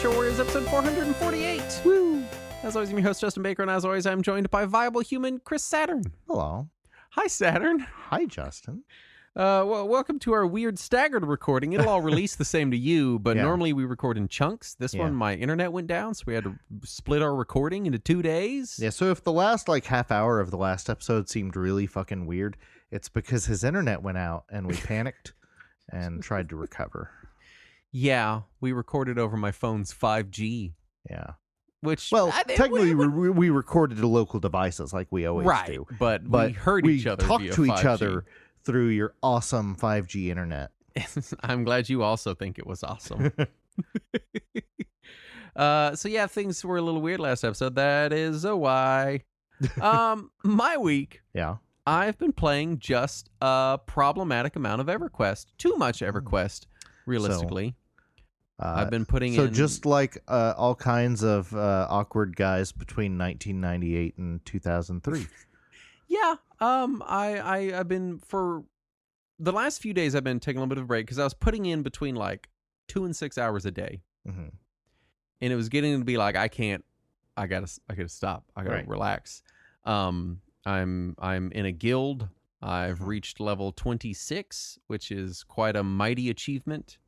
Retro Warriors episode 448. Woo! As always, I'm your host, Justin Baker, and as always, I'm joined by viable human Chris Saturn. Hello. Hi, Saturn. Hi, Justin. Well, welcome to our weird staggered recording. It'll all release the same to you, but Yeah. normally we record in chunks. This Yeah. one, my internet went down, so we had to split our recording into 2 days. Yeah, so if the last half hour of the last episode seemed really fucking weird, it's because his internet went out and we panicked and tried to recover. Yeah, we recorded over my phone's 5G, Yeah. which... Well, technically we recorded to local devices like we always right, do. but we heard each other talked via to each 5G. other through your awesome 5G internet. I'm glad you also think it was awesome. So yeah, things were a little weird last episode. That is why. My week, Yeah. I've been playing just a problematic amount of EverQuest. Too much EverQuest, realistically. I've been putting So in... just like all kinds of awkward guys between 1998 and 2003. Yeah. I've been, for the last few days, I've been taking a little bit of a break because I was putting in between 2 and 6 hours a day. Mm-hmm. And it was getting to be I gotta stop. I gotta Right. relax. I'm in a guild. I've reached level 26, which is quite a mighty achievement.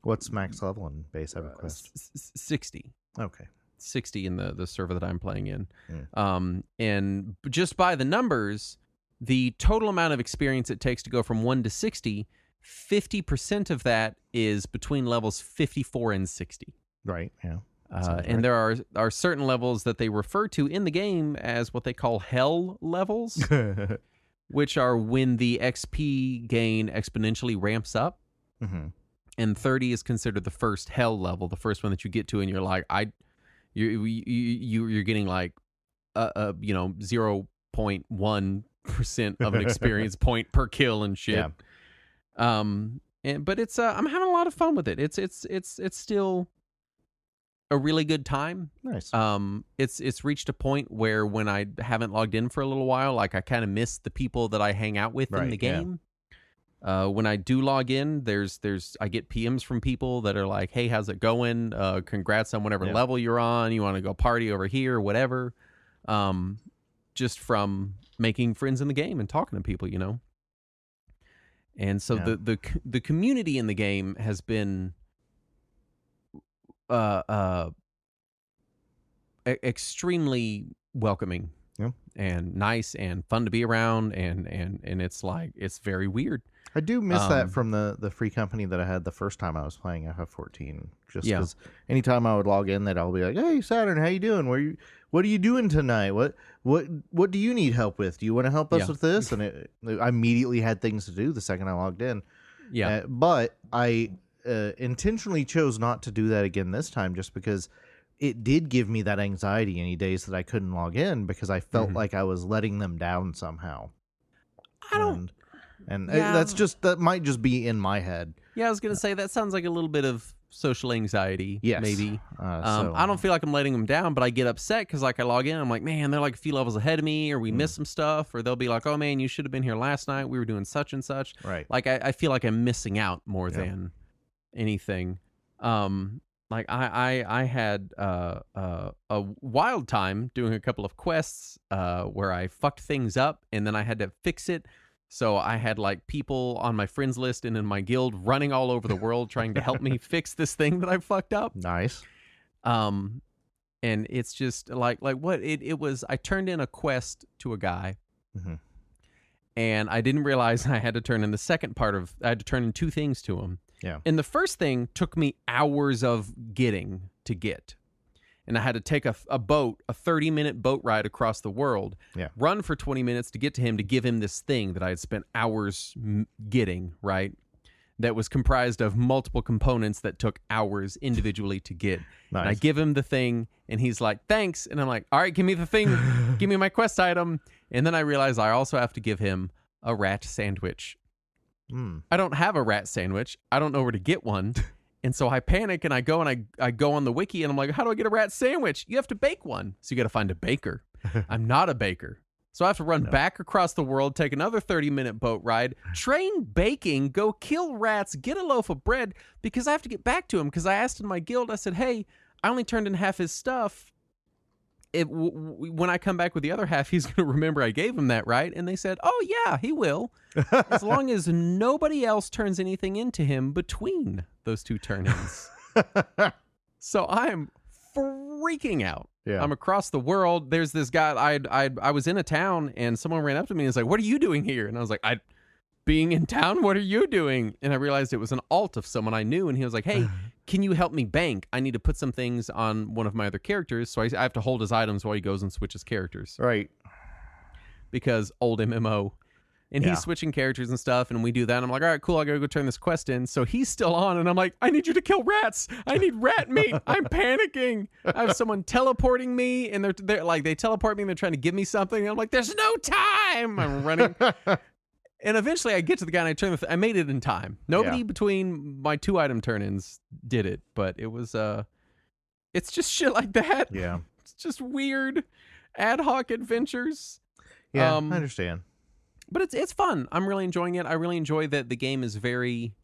What's max level in base EverQuest? 60. Okay. 60 in the server that I'm playing in. Mm. And just by the numbers, the total amount of experience it takes to go from 1 to 60, 50% of that is between levels 54 and 60. Right, yeah. And there are certain levels that they refer to in the game as what they call hell levels, which are when the XP gain exponentially ramps up. Mm-hmm. And 30 is considered the first hell level, the first one that you get to, and you're you're getting 0.1% of an experience point per kill and shit. Yeah. But it's I'm having a lot of fun with it. It's still a really good time. Nice. It's reached a point where when I haven't logged in for a little while, I kind of miss the people that I hang out with in the game. When I do log in, I get PMs from people that are like, "Hey, how's it going? Congrats on whatever level you're on. You want to go party over here, whatever." Just from making friends in the game and talking to people, And so the community in the game has been extremely welcoming. Yeah. And nice and fun to be around, and it's very weird. I do miss that from the free company that I had the first time I was playing FF14. Just because anytime I would log in, they'd all be like, "Hey, Saturn, how you doing? What are you doing tonight? What do you need help with? Do you want to help us with this?" And I immediately had things to do the second I logged in. Yeah. But I intentionally chose not to do that again this time, just because it did give me that anxiety any days that I couldn't log in, because I felt like I was letting them down somehow. That might just be in my head. Yeah, I was going to say, that sounds like a little bit of social anxiety. Yes. Maybe. So I don't feel like I'm letting them down, but I get upset because I log in, I'm like, man, they're a few levels ahead of me, or we missed some stuff, or they'll be like, oh man, you should have been here last night. We were doing such and such. Right. I feel like I'm missing out more than anything. I had a wild time doing a couple of quests where I fucked things up, and then I had to fix it. So I had people on my friends list and in my guild running all over the world trying to help me fix this thing that I fucked up. Nice. And it's just what it was. I turned in a quest to a guy, and I didn't realize I had to turn in the second part of. I had to turn in 2 things to him. Yeah. And the first thing took me hours of getting to get. And I had to take a boat, a 30-minute boat ride across the world, run for 20 minutes to get to him, to give him this thing that I had spent hours getting, right? That was comprised of multiple components that took hours individually to get. Nice. And I give him the thing, and he's like, thanks. And I'm like, all right, give me the thing. Give me my quest item. And then I realize I also have to give him a rat sandwich. I don't have a rat sandwich. I don't know where to get one. And so I panic, and I go on the wiki, and I'm like, how do I get a rat sandwich? You have to bake one. So you got to find a baker. I'm not a baker. So I have to run back across the world, take another 30-minute boat ride, train baking, go kill rats, get a loaf of bread, because I have to get back to him. Because I asked in my guild, I said, hey, I only turned in half his stuff. When I come back with the other half, he's going to remember I gave him that, right? And they said, oh, yeah, he will. As long as nobody else turns anything into him between those two turn-ins. So I'm freaking out. Yeah. I'm across the world. There's this guy. I was in a town, and someone ran up to me and was like, what are you doing here? And I was like, being in town? What are you doing? And I realized it was an alt of someone I knew, and he was like, hey, can you help me bank? I need to put some things on one of my other characters, so I have to hold his items while he goes and switches characters. Right. Because old MMO. And he's switching characters and stuff, and we do that. And I'm like, all right, cool, I gotta go turn this quest in. So he's still on, and I'm like, I need you to kill rats. I need rat meat. I'm panicking. I have someone teleporting me, and they're like, they teleport me, and they're trying to give me something. And I'm like, there's no time. I'm running. And eventually I get to the guy, and I made it in time. Nobody between my 2 item turn-ins did it, but it was, it's just shit like that. Yeah. It's just weird ad hoc adventures. Yeah, I understand. But it's fun. I'm really enjoying it. I really enjoy that the game is very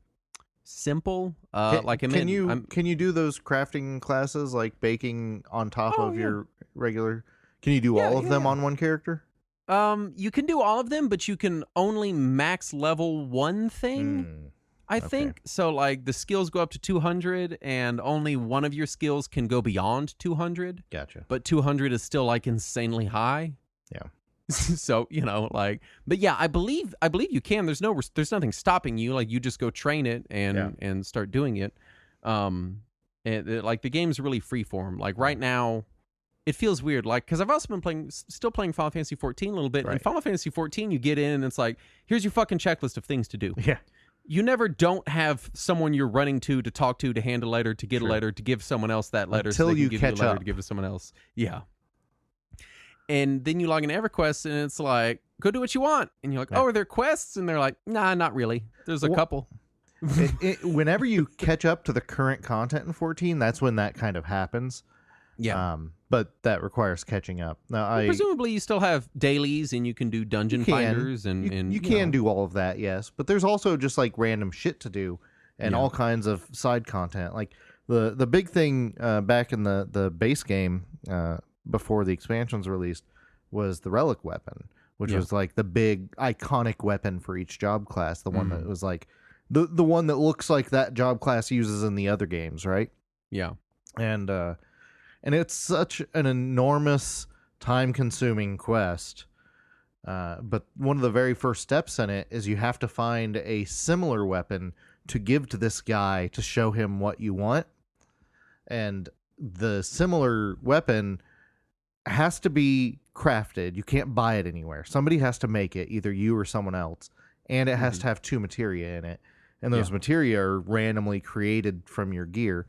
simple. Can you do those crafting classes, like baking on top of your regular? Can you do all of them on one character? You can do all of them, but you can only max level one thing. I think so. Like the skills go up to 200, and only one of your skills can go beyond 200. Gotcha. But 200 is still like insanely high. Yeah. So but yeah, I believe you can. There's nothing stopping you. Like you just go train it and start doing it. Like the game's really freeform. Like right now, it feels weird. Like because I've also been still playing Final Fantasy 14 a little bit. Right. In Final Fantasy 14, you get in and it's like, here's your fucking checklist of things to do. Yeah. You never don't have someone you're running to talk to hand a letter, to get a letter, to give someone else that letter, until so they can you give catch you a letter up to give to someone else. Yeah. And then you log into EverQuest, and it's like, go do what you want. And you're like, oh, are there quests? And they're like, nah, not really. There's a couple. Whenever you catch up to the current content in 14, that's when that kind of happens. Yeah. But that requires catching up. Now, presumably you still have dailies, and you can do dungeon finders. And you can do all of that, yes. But there's also just like random shit to do and all kinds of side content. Like the big thing back in the base game before the expansions released was the relic weapon, which was like the big iconic weapon for each job class, the one that was like the one that looks like that job class uses in the other games, right? Yeah. And it's such an enormous time-consuming quest, but one of the very first steps in it is you have to find a similar weapon to give to this guy to show him what you want, and the similar weapon has to be crafted. You can't buy it anywhere. Somebody has to make it, either you or someone else, and it has to have 2 materia in it, and those materia are randomly created from your gear.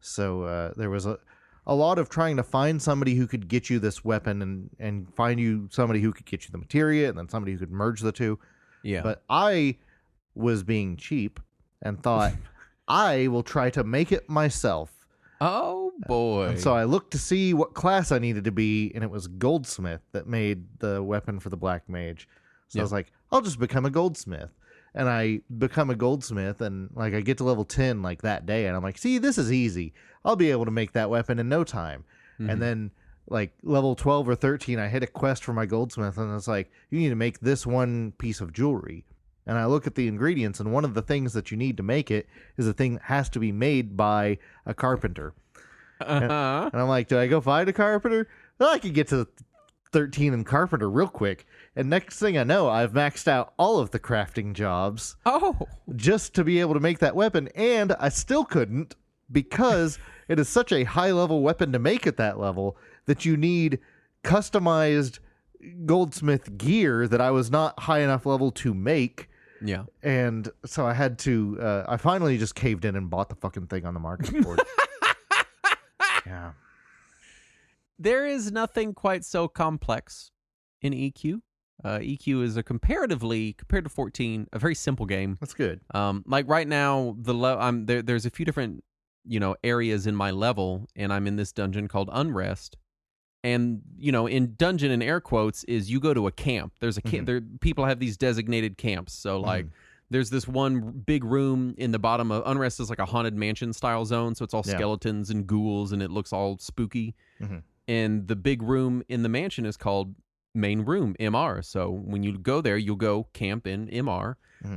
So there was a lot of trying to find somebody who could get you this weapon and find you somebody who could get you the materia, and then somebody who could merge the two. Yeah. But I was being cheap and thought, I will try to make it myself. Oh, boy. And so I looked to see what class I needed to be, and it was Goldsmith that made the weapon for the Black Mage. So I was like, I'll just become a Goldsmith. And I become a Goldsmith, and like I get to level 10 like that day, and I'm like, see, this is easy. I'll be able to make that weapon in no time. And then like level 12 or 13, I hit a quest for my Goldsmith, and it's like, you need to make this one piece of jewelry. And I look at the ingredients, and one of the things that you need to make it is a thing that has to be made by a carpenter. And I'm like, do I go find a carpenter? Well, I could get to 13 in carpenter real quick. And next thing I know, I've maxed out all of the crafting jobs. Just to be able to make that weapon. And I still couldn't, because it is such a high-level weapon to make at that level that you need customized Goldsmith gear that I was not high enough level to make. Yeah. And so I had to, I finally just caved in and bought the fucking thing on the market for it. Yeah. There is nothing quite so complex in EQ. EQ is compared to 14, a very simple game. That's good. Like right now, there's a few different, areas in my level, and I'm in this dungeon called Unrest. And, in dungeon in air quotes is you go to a camp. There's a camp. People have these designated camps. So like there's this one big room in the bottom of Unrest is like a haunted mansion style zone. So it's all skeletons and ghouls and it looks all spooky. And the big room in the mansion is called main room, MR. So when you go there, you'll go camp in MR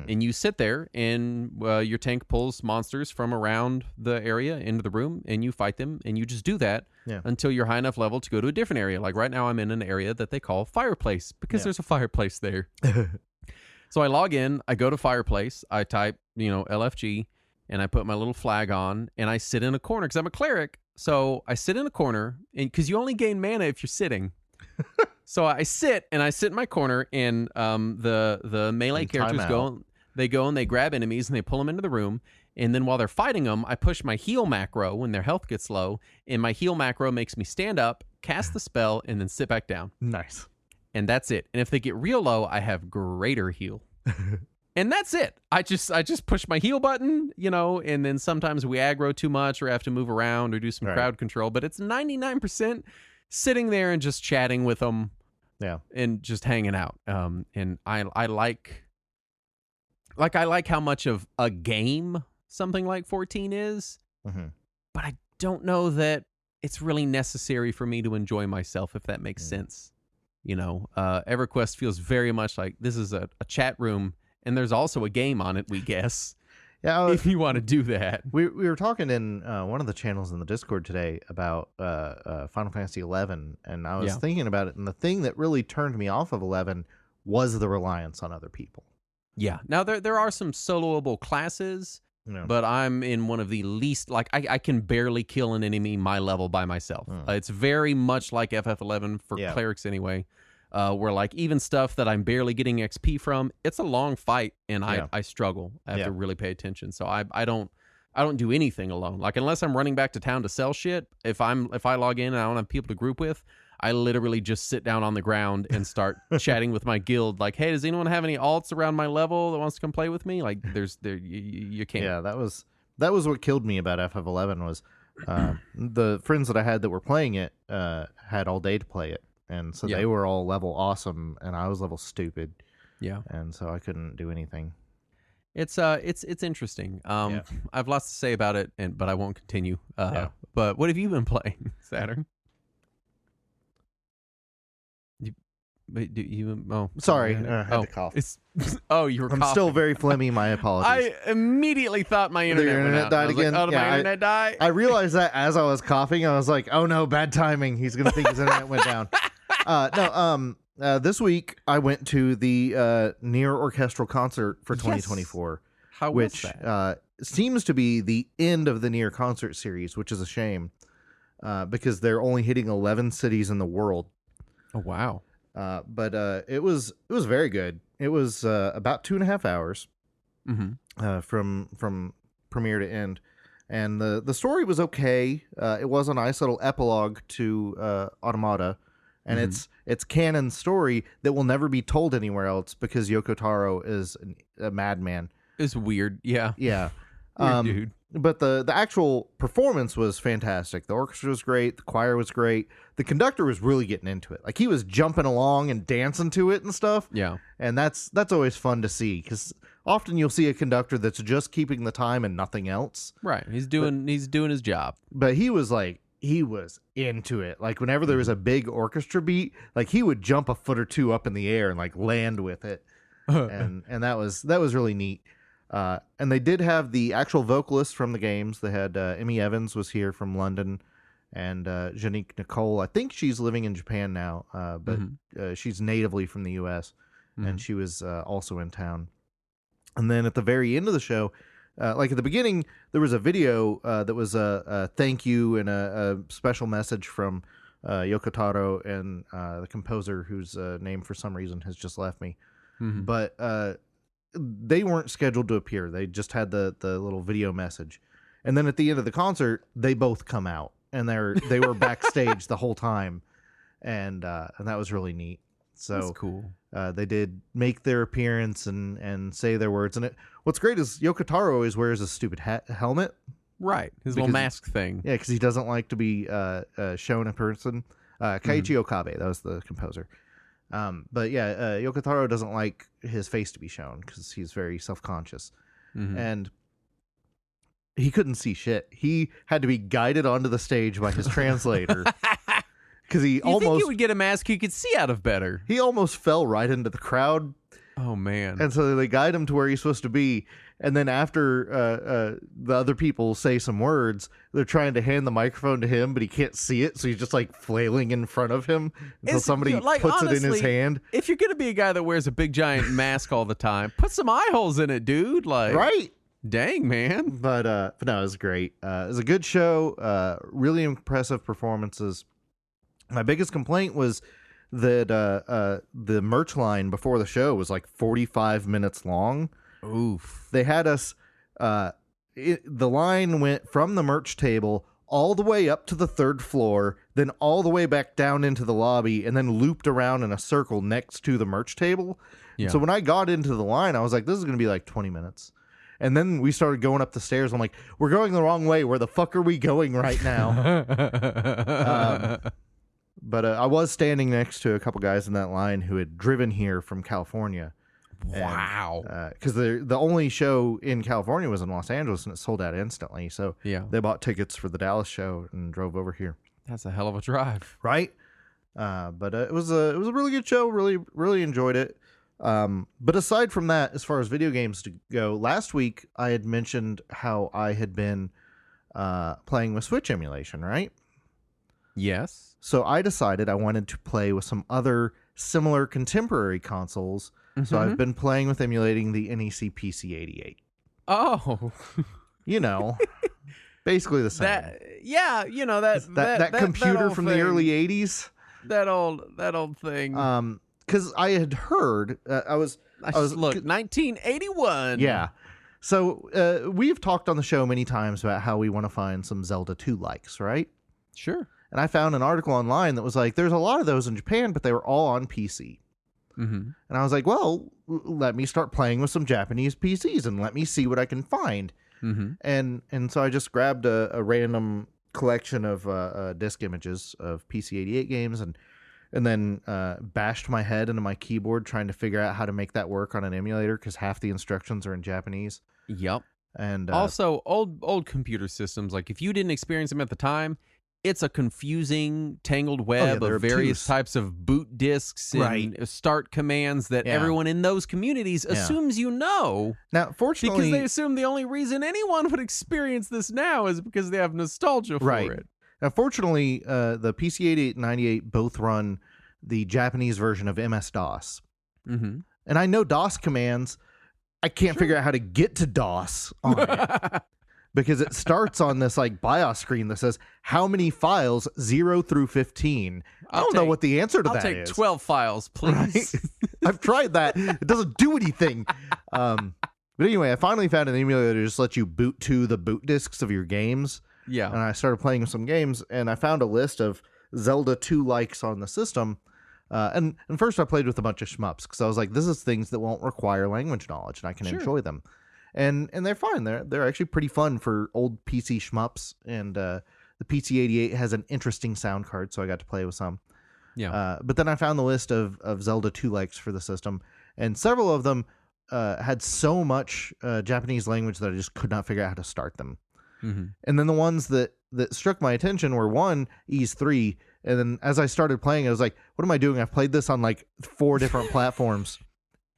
and you sit there and your tank pulls monsters from around the area into the room and you fight them and you just do that until you're high enough level to go to a different area. Like right now I'm in an area that they call Fireplace because there's a fireplace there. So I log in, I go to Fireplace, I type, LFG and I put my little flag on and I sit in a corner because I'm a cleric. So I sit in a corner and because you only gain mana if you're sitting. So I sit in my corner, and the melee characters go and they grab enemies and they pull them into the room. And then while they're fighting them, I push my heal macro when their health gets low, and my heal macro makes me stand up, cast the spell, and then sit back down. Nice. And that's it. And if they get real low, I have greater heal. And that's it. I just push my heal button, and then sometimes we aggro too much or have to move around or do some crowd control. But it's 99% sitting there and just chatting with them. Yeah. And just hanging out. And I like how much of a game something like 14 is. But I don't know that it's really necessary for me to enjoy myself, if that makes sense. EverQuest feels very much like this is a chat room, and there's also a game on it, we guess. Yeah, if you want to do that. We were talking in one of the channels in the Discord today about Final Fantasy 11, and I was thinking about it, and the thing that really turned me off of 11 was the reliance on other people. Yeah. Now, there are some soloable classes, but I'm in one of the least, I can barely kill an enemy my level by myself. It's very much like FF11 for clerics anyway. Where even stuff that I'm barely getting XP from, it's a long fight and I struggle. I have to really pay attention. So I don't do anything alone. Unless I'm running back to town to sell shit, if I log in and I don't have people to group with, I literally just sit down on the ground and start chatting with my guild. Like, hey, does anyone have any alts around my level that wants to come play with me? You can't. Yeah, that was what killed me about FF11 was the friends that I had that were playing it had all day to play it. And so they were all level awesome, and I was level stupid. Yeah, and so I couldn't do anything. It's interesting. I've lots to say about it, but I won't continue. But what have you been playing, Saturn? Sorry, I had to cough. You were coughing. I'm still very phlegmy. My apologies. I immediately thought my internet died again. Like, my internet die? I realized that as I was coughing, I was like, "Oh no, bad timing." He's gonna think his internet went down. This week I went to the Nier Orchestral Concert for 2024. How was that? Seems to be the end of the Nier concert series, which is a shame because they're only hitting 11 cities in the world. Oh wow! But it was very good. It was about 2.5 hours from premiere to end, and the story was okay. It was a nice little epilogue to Automata. And it's canon story that will never be told anywhere else because Yoko Taro is a madman. It's weird, yeah. Weird dude. But the actual performance was fantastic. The orchestra was great. The choir was great. The conductor was really getting into it. Like he was jumping along and dancing to it and stuff. Yeah. And that's always fun to see because often you'll see a conductor that's just keeping the time and nothing else. Right. He's doing his job. But he was into it. Like whenever there was a big orchestra beat, like he would jump a foot or two up in the air and like land with it. and that was really neat. And they did have the actual vocalists from the games. They had Emmy Evans was here from London, and Janique Nicole. I think she's living in Japan now, but she's natively from the U.S. And she was also in town. And then at the very end of the show, like at the beginning, there was a video that was a thank you and a special message from Yoko Taro and the composer, whose name for some reason has just left me. But they weren't scheduled to appear. They just had the little video message. And then at the end of the concert, they both come out, and they were backstage the whole time, and that was really neat. So that's cool. They did make their appearance and say their words. And what's great is Yoko Taro always wears a stupid helmet. Right. His little mask thing. Yeah, because he doesn't like to be shown in person. Keiichi Okabe, that was the composer. But yeah, Yoko Taro doesn't like his face to be shown because he's very self-conscious. And he couldn't see shit. He had to be guided onto the stage by his translator. Because he think you would get a mask you could see out of better. He almost fell right into the crowd. Oh, man. And so they guide him to where he's supposed to be. And then after the other people say some words, they're trying to hand the microphone to him, but he can't see it. So he's just like flailing in front of him until somebody puts honestly, it in his hand. If you're going to be a guy that wears a big giant mask all the time, put some eye holes in it, dude. Like, right. Dang, man. But no, it was great. It was a good show. Really impressive performances. My biggest complaint was that the merch line before the show was like 45 minutes long. Oof. They had us, the line went from the merch table all the way up to the third floor, then all the way back down into the lobby, and then looped around in a circle next to the merch table. Yeah. So when I got into the line, I was like, this is going to be like 20 minutes. And then we started going up the stairs. I'm like, we're going the wrong way. Where the fuck are we going right now? But I was standing next to a couple guys in that line who had driven here from California. Wow. Because the only show in California was in Los Angeles, and it sold out instantly. So they bought tickets for the Dallas show and drove over here. That's a hell of a drive. Right? But it was a really good show. Really, really enjoyed it. But aside from that, as far as video games to go, last week I had mentioned how I had been playing with Switch emulation, right? Yes. So I decided I wanted to play with some other similar contemporary consoles. So I've been playing with emulating the NEC PC-88. Oh. You know, basically the same. That computer from the early 80s. That old thing. Because I had heard, I was look, 1981. Yeah. So we've talked on the show many times about how we want to find some Zelda 2 likes, right? Sure. And I found an article online that was like, there's a lot of those in Japan, but they were all on PC. And I was like, well, let me start playing with some Japanese PCs and let me see what I can find. And so I just grabbed a random collection of disk images of PC-88 games and then bashed my head into my keyboard trying to figure out how to make that work on an emulator because half the instructions are in Japanese. Yep. And also, old computer systems, like if you didn't experience them at the time, it's a confusing, tangled web of various types of boot disks and start commands that everyone in those communities assumes you know. Now, fortunately, because they assume the only reason anyone would experience this now is because they have nostalgia for it. Now, fortunately, the PC-88 and 98 both run the Japanese version of MS-DOS. And I know DOS commands. I can't figure out how to get to DOS on it. Because it starts on this like BIOS screen that says how many files 0 through 15. I don't know what the answer to that is. I'll take 12 files, please. Right? I've tried that. It doesn't do anything. But anyway, I finally found an emulator that just lets you boot to the boot disks of your games. Yeah. And I started playing some games, and I found a list of Zelda 2 likes on the system. And first I played with a bunch of shmups because I was like, this is things that won't require language knowledge, and I can enjoy them. And they're fine. They're actually pretty fun for old PC shmups. And the PC-88 has an interesting sound card, so I got to play with some. Yeah. But then I found the list of Zelda 2 likes for the system, and several of them had so much Japanese language that I just could not figure out how to start them. And then the ones that struck my attention were one, Ys 3. And then as I started playing, I was like, what am I doing? I've played this on like 4 different platforms.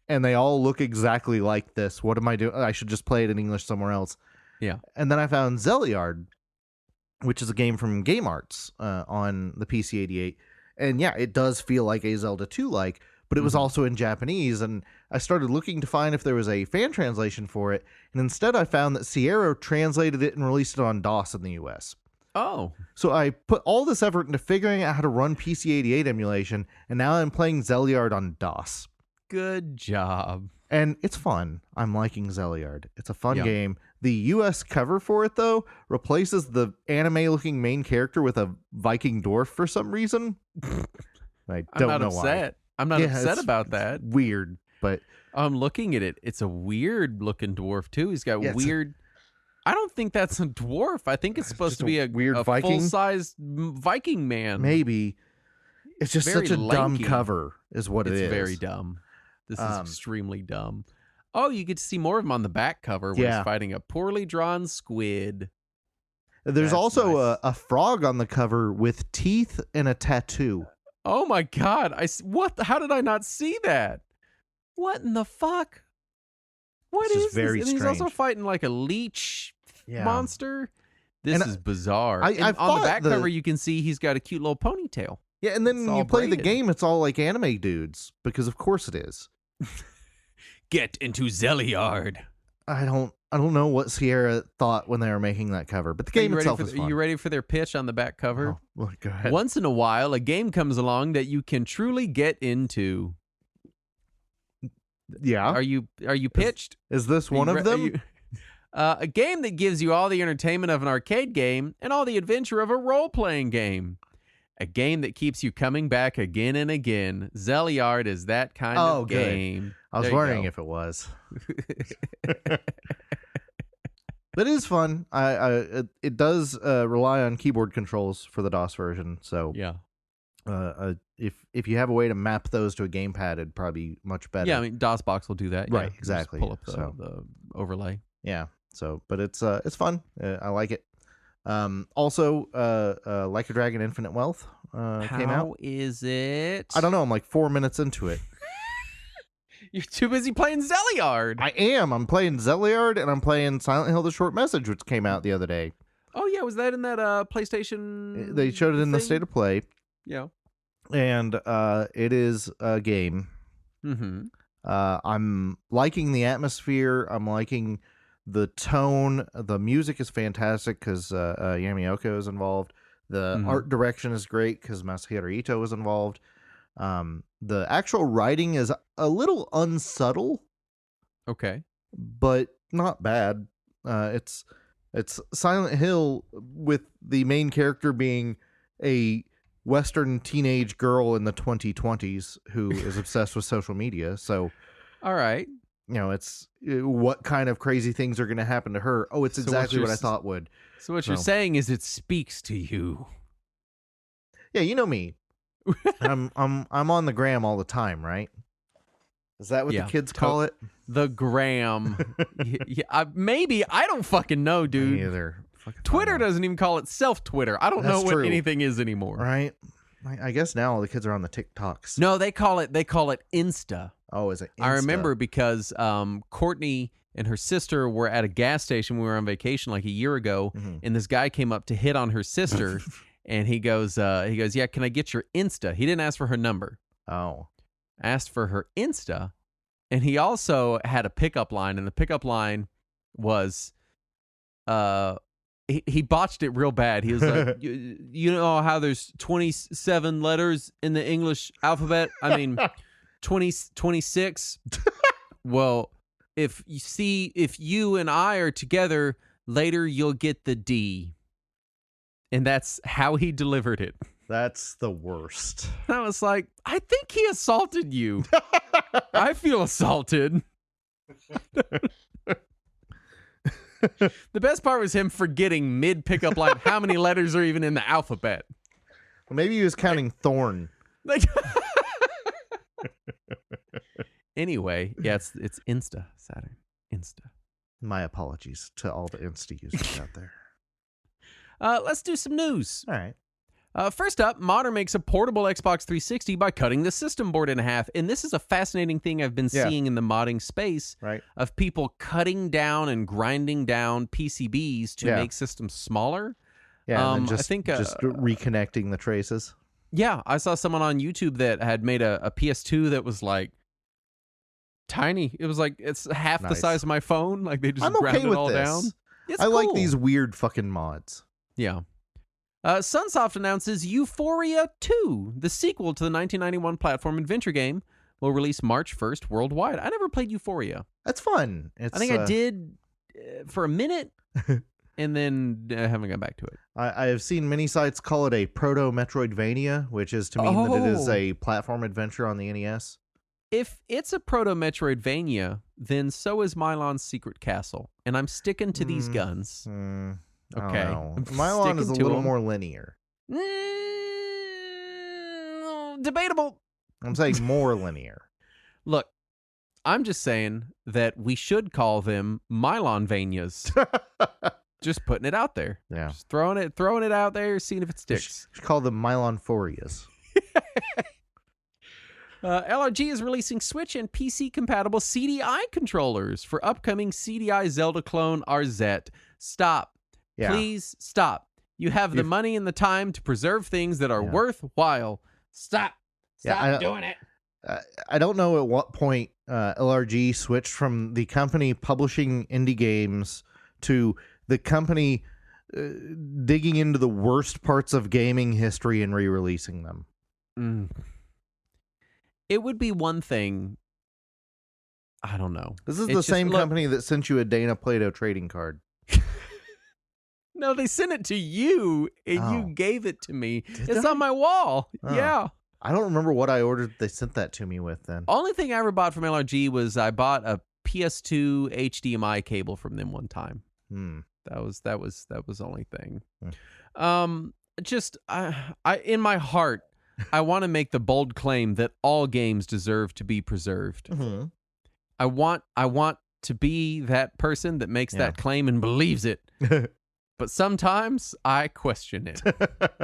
And they all look exactly like this. What am I doing? I should just play it in English somewhere else. Yeah. And then I found Zeliard, which is a game from Game Arts on the PC-88. And yeah, it does feel like a Zelda 2-like, but it was also in Japanese. And I started looking to find if there was a fan translation for it. And instead I found that Sierra translated it and released it on DOS in the US. Oh. So I put all this effort into figuring out how to run PC-88 emulation, and now I'm playing Zeliard on DOS. Good job. And it's fun. I'm liking Zeliard. It's a fun game. The US cover for it, though, replaces the anime-looking main character with a Viking dwarf for some reason. I don't know why. I'm not upset about that. Weird, but I'm looking at it. It's a weird-looking dwarf, too. He's got weird... I don't think that's a dwarf. I think it's supposed to be a weird Viking? full-sized Viking man. Maybe. It's just very such a dumb lanky. cover, is what it is. It's very dumb. This is extremely dumb. Oh, you get to see more of him on the back cover where he's fighting a poorly drawn squid. There's That's also nice. a frog on the cover with teeth and a tattoo. Oh my God! What? How did I not see that? What in the fuck? What It's is just very this? And he's also strange. fighting like a leech monster. This And is bizarre. I And on the back thought cover, you can see he's got a cute little ponytail. Yeah, and then It's when all you play the braided. game, it's all like anime dudes, because of course it is. Get into Zeliard. I don't know what Sierra thought when they were making that cover, but the game itself is fun. Are you ready for their pitch on the back cover? Oh, well, go ahead. Once in a while, a game comes along that you can truly get into. Yeah. Are you pitched? Is this one of them? A game that gives you all the entertainment of an arcade game and all the adventure of a role-playing game. A game that keeps you coming back again and again. Zeliard is that kind of good. game. I was wondering if it was. But it is fun. It does rely on keyboard controls for the DOS version, so yeah. If you have a way to map those to a gamepad, it'd probably be much better. Yeah, I mean DOSBox will do that. Right, yeah. exactly. Just pull up the overlay. Yeah. So, but it's fun. I like it. Also, Like a Dragon Infinite Wealth came out. How is it? I don't know. I'm like 4 minutes into it. You're too busy playing Zeliard. I am. I'm playing Zeliard and I'm playing Silent Hill: The Short Message, which came out the other day. Oh yeah, was that in that PlayStation? They showed it in the thing? State of Play. Yeah. And it is a game. Mm-hmm. I'm liking the atmosphere. I'm liking the tone. The music is fantastic because Yamioko is involved. The art direction is great because Masahiro Ito is involved. The actual writing is a little unsubtle. Okay. But not bad. It's Silent Hill with the main character being a Western teenage girl in the 2020s who is obsessed with social media. So, all right, it's what kind of crazy things are going to happen to her. Oh, it's exactly what I thought would. So what you're saying is it speaks to you. Yeah, you know me. I'm on the gram all the time, right? Is that what the kids call it? The gram. Maybe. I don't fucking know, dude. Me either. Twitter doesn't even call itself Twitter. I don't know what anything is anymore. Right? I guess now all the kids are on the TikToks. No, they call it Insta. Oh, is it Insta? I remember because Courtney and her sister were at a gas station when we were on vacation like a year ago, and this guy came up to hit on her sister, and he goes, yeah, can I get your Insta? He didn't ask for her number. Oh. Asked for her Insta, and he also had a pickup line, and the pickup line was, he botched it real bad. He was like, you know how there's 27 letters in the English alphabet? I mean, 26. Well, if you and I are together, later you'll get the D. And that's how he delivered it. That's the worst. I was like, I think he assaulted you. I feel assaulted. The best part was him forgetting mid pickup line how many letters are even in the alphabet. Well, maybe he was counting Thorn. Like, anyway, yeah, it's Insta, Saturn. Insta. My apologies to all the Insta users out there. Let's do some news. All right. First up, Modder makes a portable Xbox 360 by cutting the system board in half. And this is a fascinating thing I've been seeing in the modding space, right, of people cutting down and grinding down PCBs to make systems smaller. Yeah, and I think just reconnecting the traces. Yeah, I saw someone on YouTube that had made a PS2 that was like tiny. It was like it's half the size of my phone. Like they just ground it all down. I like these weird fucking mods. Yeah. Sunsoft announces Euphoria 2, the sequel to the 1991 platform adventure game, will release March 1st worldwide. I never played Euphoria. That's fun. I think I did for a minute, and then I haven't gone back to it. I have seen many sites call it a proto-Metroidvania, which is to mean that it is a platform adventure on the NES. If it's a proto-Metroidvania, then so is Milon's Secret Castle, and I'm sticking to these guns. Okay. Milon is a little more linear. debatable. I'm saying more linear. Look, I'm just saying that we should call them Mylonvanias. Just putting it out there. Yeah. Just throwing it out there, seeing if it sticks. We should call them Mylonphorias. LRG is releasing Switch and PC-compatible CDI controllers for upcoming CDI Zelda clone Arzette. Stop. Yeah. Please stop. You have the money and the time to preserve things that are worthwhile. Stop. Stop doing it. I don't know at what point LRG switched from the company publishing indie games to the company digging into the worst parts of gaming history and re-releasing them. It would be one thing. I don't know. This is the same company that sent you a Dana Plato trading card. No, they sent it to you, and you gave it to me. It's on my wall. Oh. Yeah. I don't remember what I ordered. They sent that to me with then. Only thing I ever bought from LRG was I bought a PS2 HDMI cable from them one time. That was the only thing. I in my heart, I want to make the bold claim that all games deserve to be preserved. Mm-hmm. I want to be that person that makes that claim and believes it. But sometimes I question it.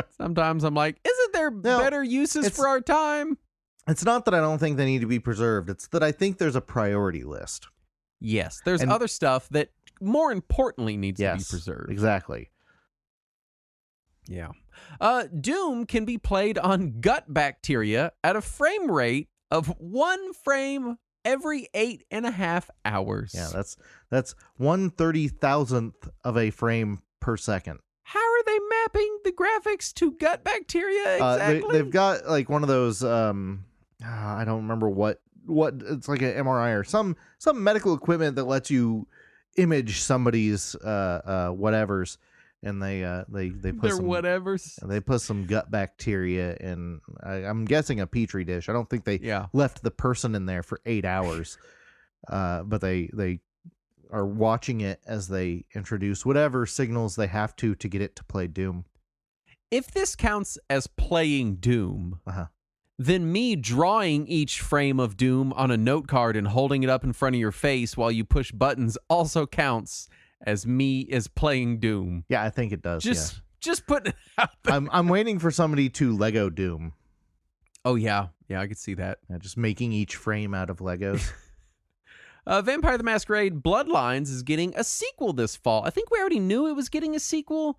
Sometimes I'm like, isn't there better uses for our time? It's not that I don't think they need to be preserved. It's that I think there's a priority list. Yes, there's other stuff that more importantly needs to be preserved. Exactly. Yeah. Doom can be played on gut bacteria at a frame rate of 1 frame every 8.5 hours. Yeah, that's 1/30,000th of a frame per second. How are they mapping the graphics to gut bacteria exactly? They've got like one of those I don't remember what it's like an MRI or some medical equipment that lets you image somebody's whatevers, and they put some whatevers. They put some gut bacteria in. I'm guessing a petri dish. I don't think they left the person in there for 8 hours, but they are watching it as they introduce whatever signals they have to get it to play Doom. If this counts as playing Doom, then me drawing each frame of Doom on a note card and holding it up in front of your face while you push buttons also counts as playing Doom. Yeah, I think it does. Just putting it out there. I'm waiting for somebody to Lego Doom. Oh yeah, I could see that. Just making each frame out of Legos. Vampire the Masquerade Bloodlines is getting a sequel this fall. I think we already knew it was getting a sequel.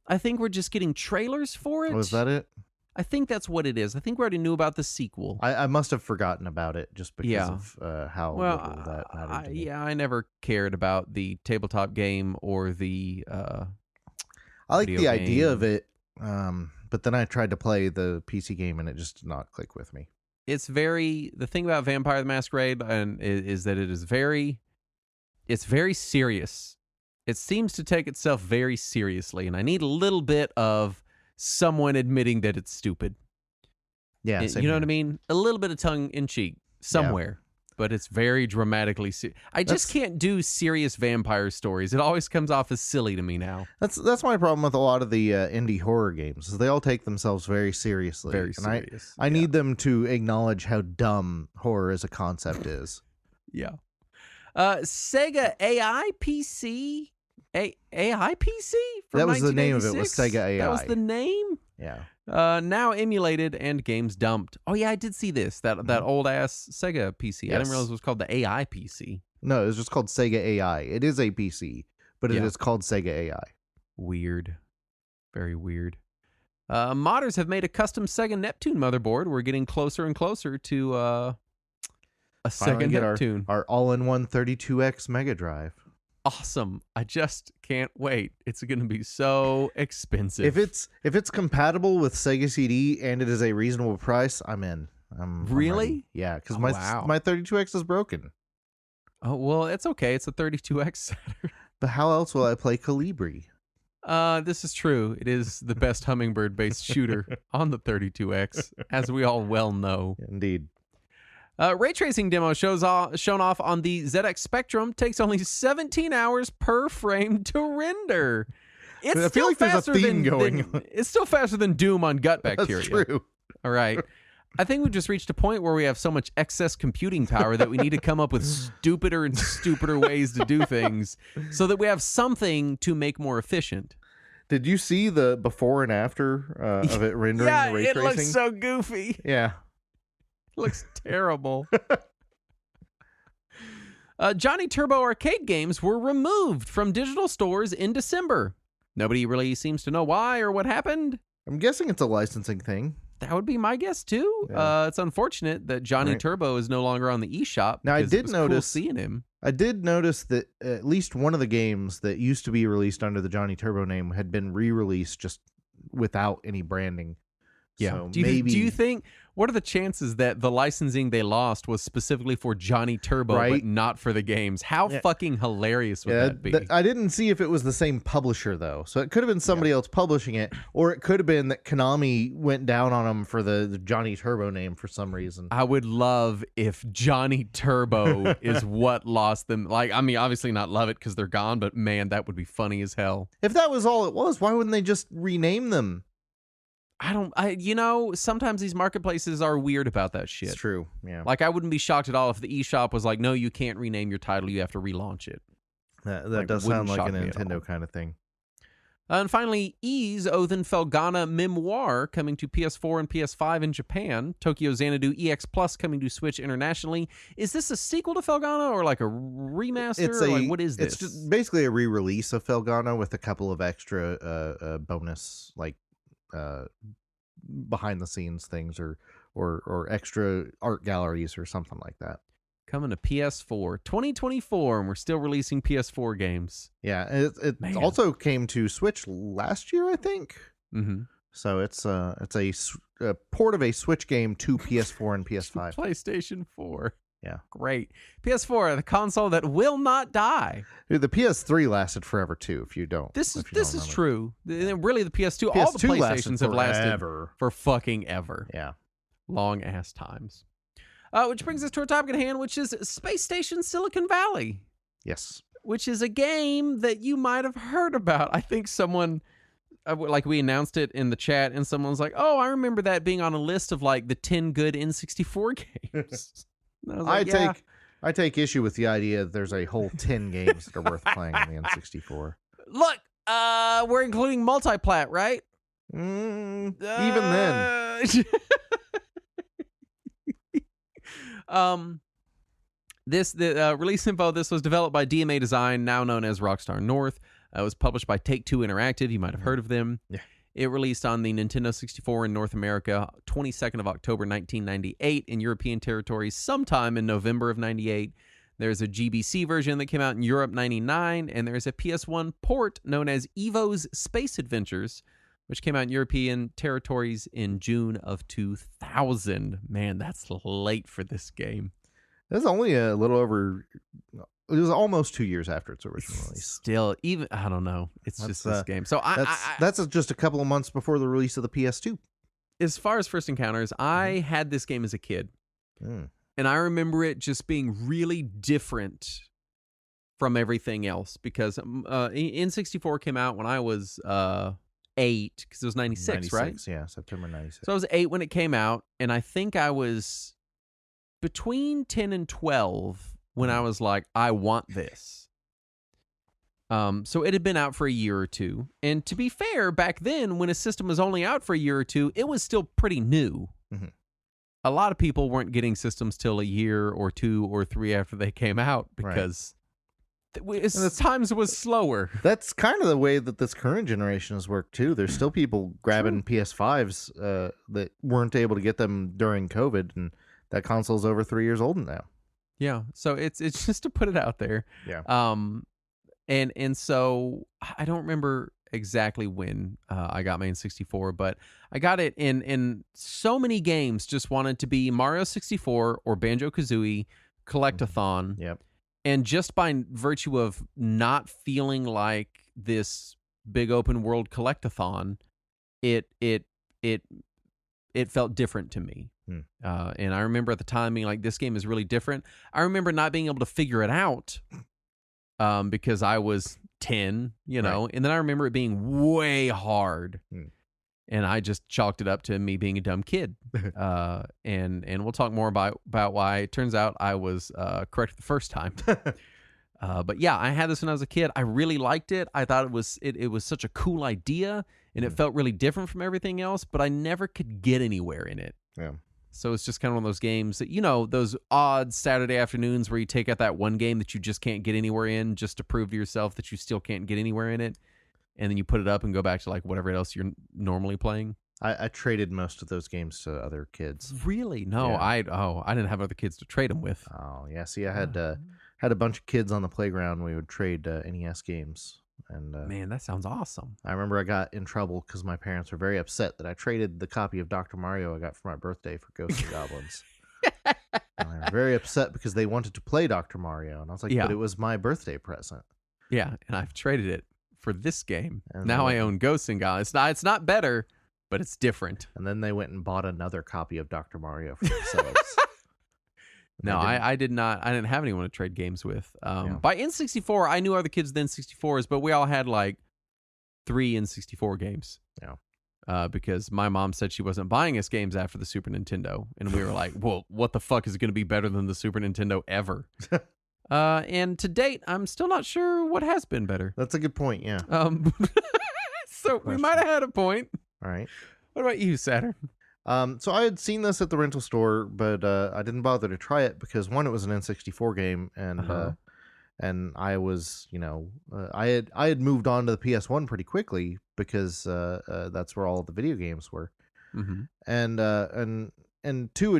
I think we're just getting trailers for it. Was that it? I think that's what it is. I think we already knew about the sequel. I must have forgotten about it just because of how little that mattered to me. Yeah, I never cared about the tabletop game or the I like the idea of it, but then I tried to play the PC game and it just did not click with me. It's the thing about Vampire the Masquerade is that it's very serious. It seems to take itself very seriously, and I need a little bit of someone admitting that it's stupid. Yeah, you know what I mean? A little bit of tongue in cheek somewhere, but it's very dramatically I just can't do serious vampire stories. It always comes off as silly to me now. That's my problem with a lot of the indie horror games. Is they all take themselves very seriously. Very serious. I need them to acknowledge how dumb horror as a concept is. Yeah. Sega AI PC. AI PC? That was the name of it, was Sega AI. That was the name? Yeah. Now emulated and games dumped. Oh yeah, I did see this. That old ass Sega PC. Yes. I didn't realize it was called the AI PC. No, it was just called Sega AI. It is a PC, but it is called Sega AI. Weird. Very weird. Modders have made a custom Sega Neptune motherboard. We're getting closer and closer to a Sega Neptune. Our all-in-one 32X Mega Drive. Awesome. I just can't wait. It's going to be so expensive. If it's compatible with Sega CD and it is a reasonable price, I'm in. Really? Yeah, because my 32X is broken. Oh, well, it's okay. It's a 32X Saturn. But how else will I play Calibri? This is true. It is the best Hummingbird-based shooter on the 32X, as we all well know. Indeed. Ray tracing demo shown off on the ZX Spectrum takes only 17 hours per frame to render. I feel like there's a theme going on. It's still faster than Doom on gut bacteria. That's true. All right. I think we've just reached a point where we have so much excess computing power that we need to come up with stupider and stupider ways to do things so that we have something to make more efficient. Did you see the before and after of it rendering the ray tracing? It looks so goofy. Yeah. It looks terrible. Johnny Turbo arcade games were removed from digital stores in December. Nobody really seems to know why or what happened. I'm guessing it's a licensing thing. That would be my guess too. Yeah. It's unfortunate that Johnny Turbo is no longer on the eShop. Now I did notice cool seeing him. I did notice that at least one of the games that used to be released under the Johnny Turbo name had been re-released just without any branding. Yeah. So do you think, what are the chances that the licensing they lost was specifically for Johnny Turbo, but not for the games? How fucking hilarious would that be? I didn't see if it was the same publisher, though. So it could have been somebody else publishing it, or it could have been that Konami went down on them for the Johnny Turbo name for some reason. I would love if Johnny Turbo is what lost them. Like, I mean, obviously not love it because they're gone, but man, that would be funny as hell. If that was all it was, why wouldn't they just rename them? Sometimes these marketplaces are weird about that shit. It's true, yeah. Like, I wouldn't be shocked at all if the eShop was like, no, you can't rename your title, you have to relaunch it. That does sound like a Nintendo kind of thing. And finally, Ys Odin Felghana Memoir coming to PS4 and PS5 in Japan. Tokyo Xanadu EX Plus coming to Switch internationally. Is this a sequel to Felghana or like a remaster? What is this? It's just basically a re-release of Felghana with a couple of extra bonus, like, behind the scenes things or extra art galleries or something like that. Coming to PS4 2024, and we're still releasing PS4 games. Yeah, it also came to Switch last year, I think. Mm-hmm. So it's a port of a Switch game to PS4 and PS5. PlayStation 4. Yeah. Great. PS4, the console that will not die. Dude, the PS3 lasted forever too, if you don't. This is true. Really, the PS2, PS2 all the PlayStations have lasted for fucking ever. Yeah. Long ass times. Which brings us to our topic at hand, which is Space Station Silicon Valley. Yes. Which is a game that you might have heard about. I think someone, like we announced it in the chat, and someone was like, oh, I remember that being on a list of like the 10 good N64 games. I take issue with the idea that there's a whole 10 games that are worth playing on the N64. Look, we're including multiplat, right? Even then. The release info, this was developed by DMA Design, now known as Rockstar North. It was published by Take-Two Interactive. You might have heard of them. Yeah. It released on the Nintendo 64 in North America 22nd of October 1998, in European territories sometime in November of 98. There's a GBC version that came out in Europe 99, and there's a PS1 port known as Evo's Space Adventures, which came out in European territories in June of 2000. Man, that's late for this game. That's only a little over... It was almost 2 years after its original release. Still, even I don't know. It's just this game. So that's just a couple of months before the release of the PS2. As far as first encounters, I had this game as a kid, and I remember it just being really different from everything else because N64 came out when I was 8, because it was 96, right? Yeah, September 96. So I was 8 when it came out, and I think I was between 10 and 12. When I was like, I want this. So it had been out for a year or two. And to be fair, back then, when a system was only out for a year or two, it was still pretty new. Mm-hmm. A lot of people weren't getting systems till a year or 2 or 3 after they came out because times was slower. That's kind of the way that this current generation has worked, too. There's still people grabbing PS5s that weren't able to get them during COVID, and that console's over 3 years old now. Yeah, so it's just to put it out there. Yeah. And so I don't remember exactly when I got my N64, but I got it in so many games. Just wanted to be Mario 64 or Banjo-Kazooie Collectathon. Yep. And just by virtue of not feeling like this big open world Collectathon, it felt different to me. And I remember at the time being like, this game is really different. I remember not being able to figure it out because I was 10, you know, and then I remember it being way hard. And I just chalked it up to me being a dumb kid. And we'll talk more about why it turns out I was correct the first time. But yeah, I had this when I was a kid. I really liked it. I thought it was such a cool idea, and it felt really different from everything else, but I never could get anywhere in it. Yeah. So it's just kind of one of those games that, those odd Saturday afternoons where you take out that one game that you just can't get anywhere in just to prove to yourself that you still can't get anywhere in it. And then you put it up and go back to like whatever else you're normally playing. I traded most of those games to other kids. Really? No, Yeah. I didn't have other kids to trade them with. Oh yeah. See, I had a bunch of kids on the playground. We would trade NES games, and Man, that sounds awesome. I remember I got in trouble because my parents were very upset that I traded the copy of Dr. Mario I got for my birthday for Ghosts and Goblins. And they were very upset because they wanted to play Dr. Mario, and I was like, Yeah. but it was my birthday present. Yeah, and I've traded it for this game. And Now then- I own Ghosts and Goblins. It's not better, but it's different. And then they went and bought another copy of Dr. Mario for themselves. No, didn't- I did not. I didn't have anyone to trade games with. Yeah. By N64, I knew other kids with N64s, but we all had like 3 N64 games. Yeah. Because my mom said she wasn't buying us games after the Super Nintendo, and we were like, "Well, what the fuck is going to be better than the Super Nintendo ever?" And to date, I'm still not sure what has been better. That's a good point. Yeah. So we Question. might have had a point. All right. What about you, Saturn? So I had seen this at the rental store, but I didn't bother to try it because one, it was an N64 game, and I was, I had moved on to the PS1 pretty quickly because that's where all of the video games were, Mm-hmm. and two,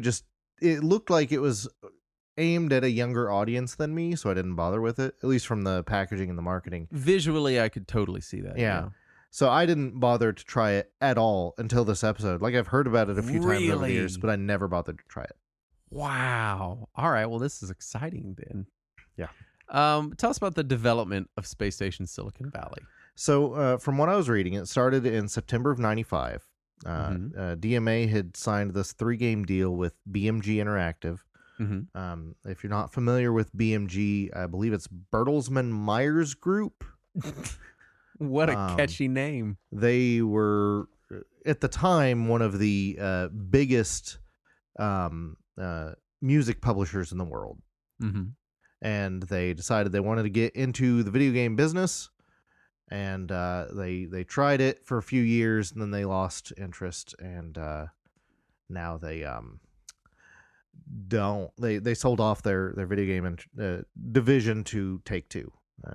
it looked like it was aimed at a younger audience than me, so I didn't bother with it, at least from the packaging and the marketing. Visually, I could totally see that. Yeah. So I didn't bother to try it at all until this episode. Like, I've heard about it a few times over the years, Really? but I never bothered to try it. Wow. All right. Well, this is exciting then. Yeah. Tell us about the development of Space Station Silicon Valley. So from what I was reading, it started in September of 95. Mhm. DMA had signed this 3-game deal with BMG Interactive. Mm-hmm. If you're not familiar with BMG, I believe it's Bertelsmann Myers Group. What a Um, catchy name. They were, at the time, one of the biggest music publishers in the world. Mm-hmm. And they decided they wanted to get into the video game business, and they tried it for a few years, and then they lost interest, and now they don't. They sold off their video game division to Take-Two.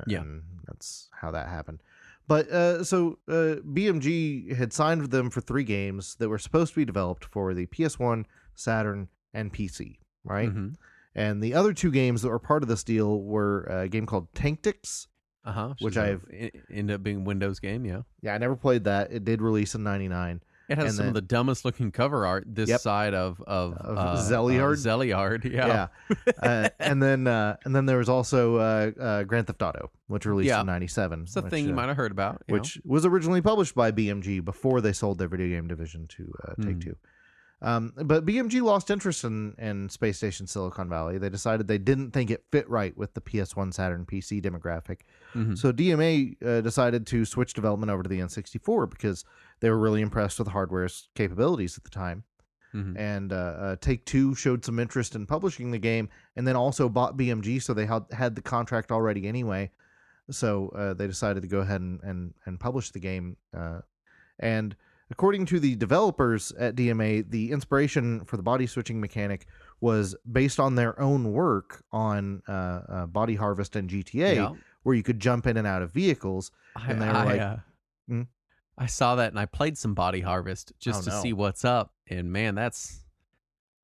Yeah. And that's how that happened. But so BMG had signed with them for 3 games that were supposed to be developed for the PS1, Saturn, and PC, right? Mm-hmm. And the other 2 games that were part of this deal were a game called Tactics. Which ended up being a Windows game. Yeah. Yeah, I never played that. It did release in '99. It has And some then- of the dumbest looking cover art this Yep. side of Zeliard? Zeliard. Yeah. And then there was also Grand Theft Auto, which released Yeah. in '97. It's a thing you might have heard about. you know? Which was originally published by BMG before they sold their video game division to Hmm. Take-Two. But BMG lost interest in Space Station Silicon Valley. They decided they didn't think it fit right with the PS1, Saturn, PC demographic. Mhm. So DMA decided to switch development over to the N64 because they were really impressed with the hardware's capabilities at the time. Mhm. And Take-Two showed some interest in publishing the game, and then also bought BMG, so they had the contract already anyway. So they decided to go ahead and publish the game. And according to the developers at DMA, the inspiration for the body switching mechanic was based on their own work on Body Harvest and GTA, Yeah. where you could jump in and out of vehicles. And they were like, Hmm? I saw that and I played some Body Harvest just to no. see what's up. And man, that's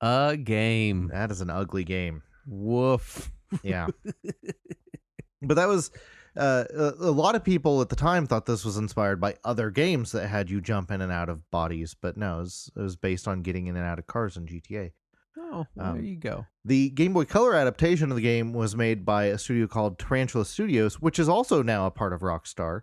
a game. That is an ugly game. Woof. Yeah. But that was a lot of people at the time thought this was inspired by other games that had you jump in and out of bodies, but no, it was based on getting in and out of cars in GTA. Oh, well, there you go. The Game Boy Color adaptation of the game was made by a studio called Tarantula Studios, which is also now a part of Rockstar.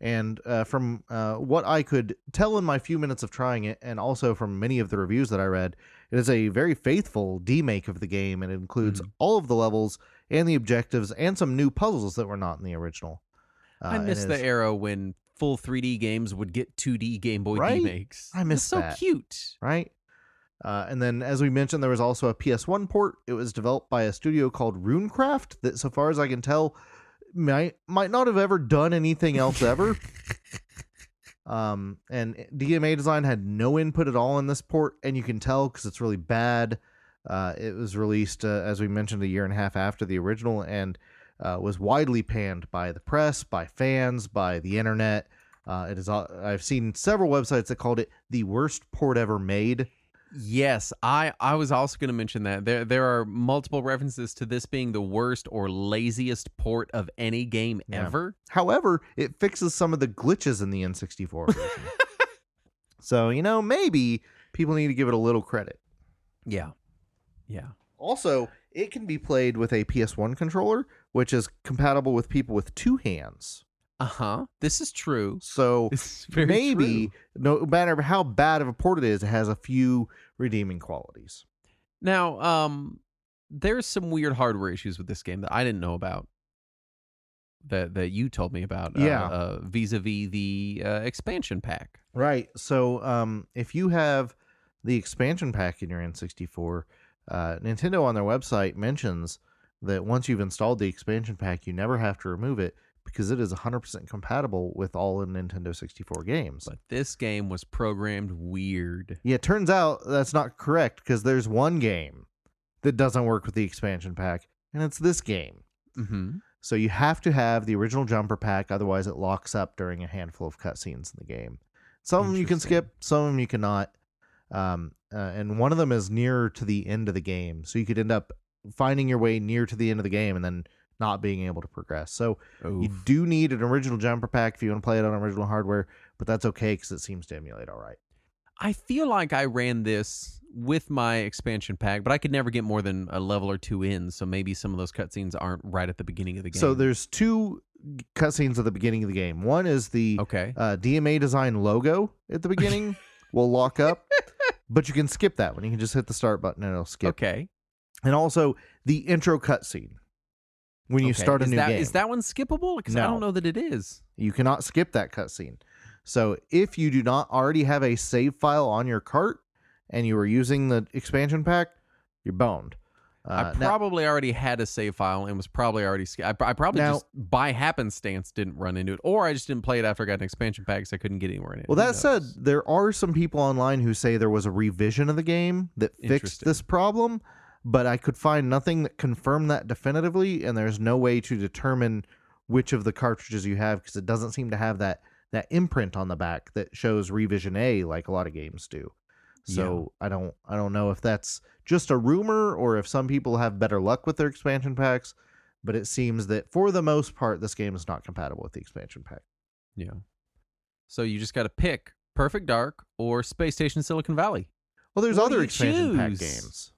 And from what I could tell in my few minutes of trying it, and also from many of the reviews that I read, it is a very faithful demake of the game, and it includes all of the levels and the objectives and some new puzzles that were not in the original. I and miss the is- era when full 3D games would get 2D Game Boy Right? remakes. I miss so that. cute. Right? And then, as we mentioned, there was also a PS1 port. It was developed by a studio called Runecraft that, so far as I can tell, might not have ever done anything else ever. And DMA Design had no input at all in this port, and you can tell because it's really bad. It was released, as we mentioned, a year and a half after the original, and was widely panned by the press, by fans, by the internet. It is. I've seen several websites that called it the worst port ever made. Yes, I was also going to mention that. There are multiple references to this being the worst or laziest port of any game ever. However, it fixes some of the glitches in the N64 version. So, maybe people need to give it a little credit. Yeah. Also, it can be played with a PS1 controller, which is compatible with people with two hands. This is true. So this is very maybe, true. no matter how bad of a port it is, it has a few redeeming qualities. Now, there's some weird hardware issues with this game that I didn't know about. That you told me about. Vis-a-vis the expansion pack. Right. So, if you have the expansion pack in your N64, Nintendo on their website mentions that once you've installed the expansion pack, you never have to remove it, because it is 100% compatible with all Nintendo 64 games. But this game was programmed weird. Yeah, it turns out that's not correct, because there's one game that doesn't work with the expansion pack, and it's this game. Mm-hmm. So you have to have the original jumper pack, otherwise it locks up during a handful of cutscenes in the game. Some of them you can skip, some of them you cannot. And one of them is nearer to the end of the game, so you could end up finding your way near to the end of the game and then not being able to progress. So you do need an original jumper pack if you want to play it on original hardware, but that's okay because it seems to emulate all right. I feel like I ran this with my expansion pack, but I could never get more than a level or two in, so maybe some of those cutscenes aren't right at the beginning of the game. So there's two cutscenes at the beginning of the game. One is the DMA Design logo at the beginning will lock up, but you can skip that one. You can just hit the start button and it'll skip. Okay. And also the intro cutscene. When you start a new game. Is that one skippable? Because I don't know that it is. You cannot skip that cutscene. So if you do not already have a save file on your cart and you are using the expansion pack, you're boned. I probably already had a save file and was probably already... I probably just, by happenstance, didn't run into it. Or I just didn't play it after I got an expansion pack because I couldn't get anywhere in it. Well, that said, there are some people online who say there was a revision of the game that fixed this problem. But I could find nothing that confirmed that definitively, and there's no way to determine which of the cartridges you have, because it doesn't seem to have that imprint on the back that shows Revision A like a lot of games do. So I don't know if that's just a rumor or if some people have better luck with their expansion packs, but it seems that for the most part, this game is not compatible with the expansion pack. Yeah. So you just got to pick Perfect Dark or Space Station Silicon Valley. Well, there's other expansion pack games.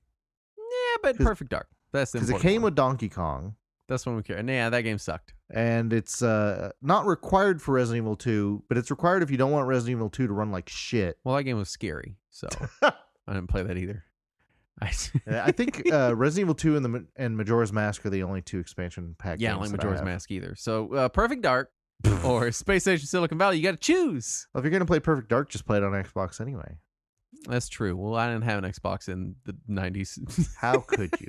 Yeah, but Perfect Dark. That's the important because it came one. with Donkey Kong. That's when we care. Yeah, that game sucked. And it's not required for Resident Evil 2, but it's required if you don't want Resident Evil 2 to run like shit. Well, that game was scary, so I didn't play that either. I think Resident Evil 2 and Majora's Mask are the only two expansion pack games. Yeah, I don't like Majora's Mask either. So Perfect Dark or Space Station Silicon Valley, you got to choose. Well, if you're going to play Perfect Dark, just play it on Xbox anyway. That's true. Well, I didn't have an Xbox in the 90s. How could you?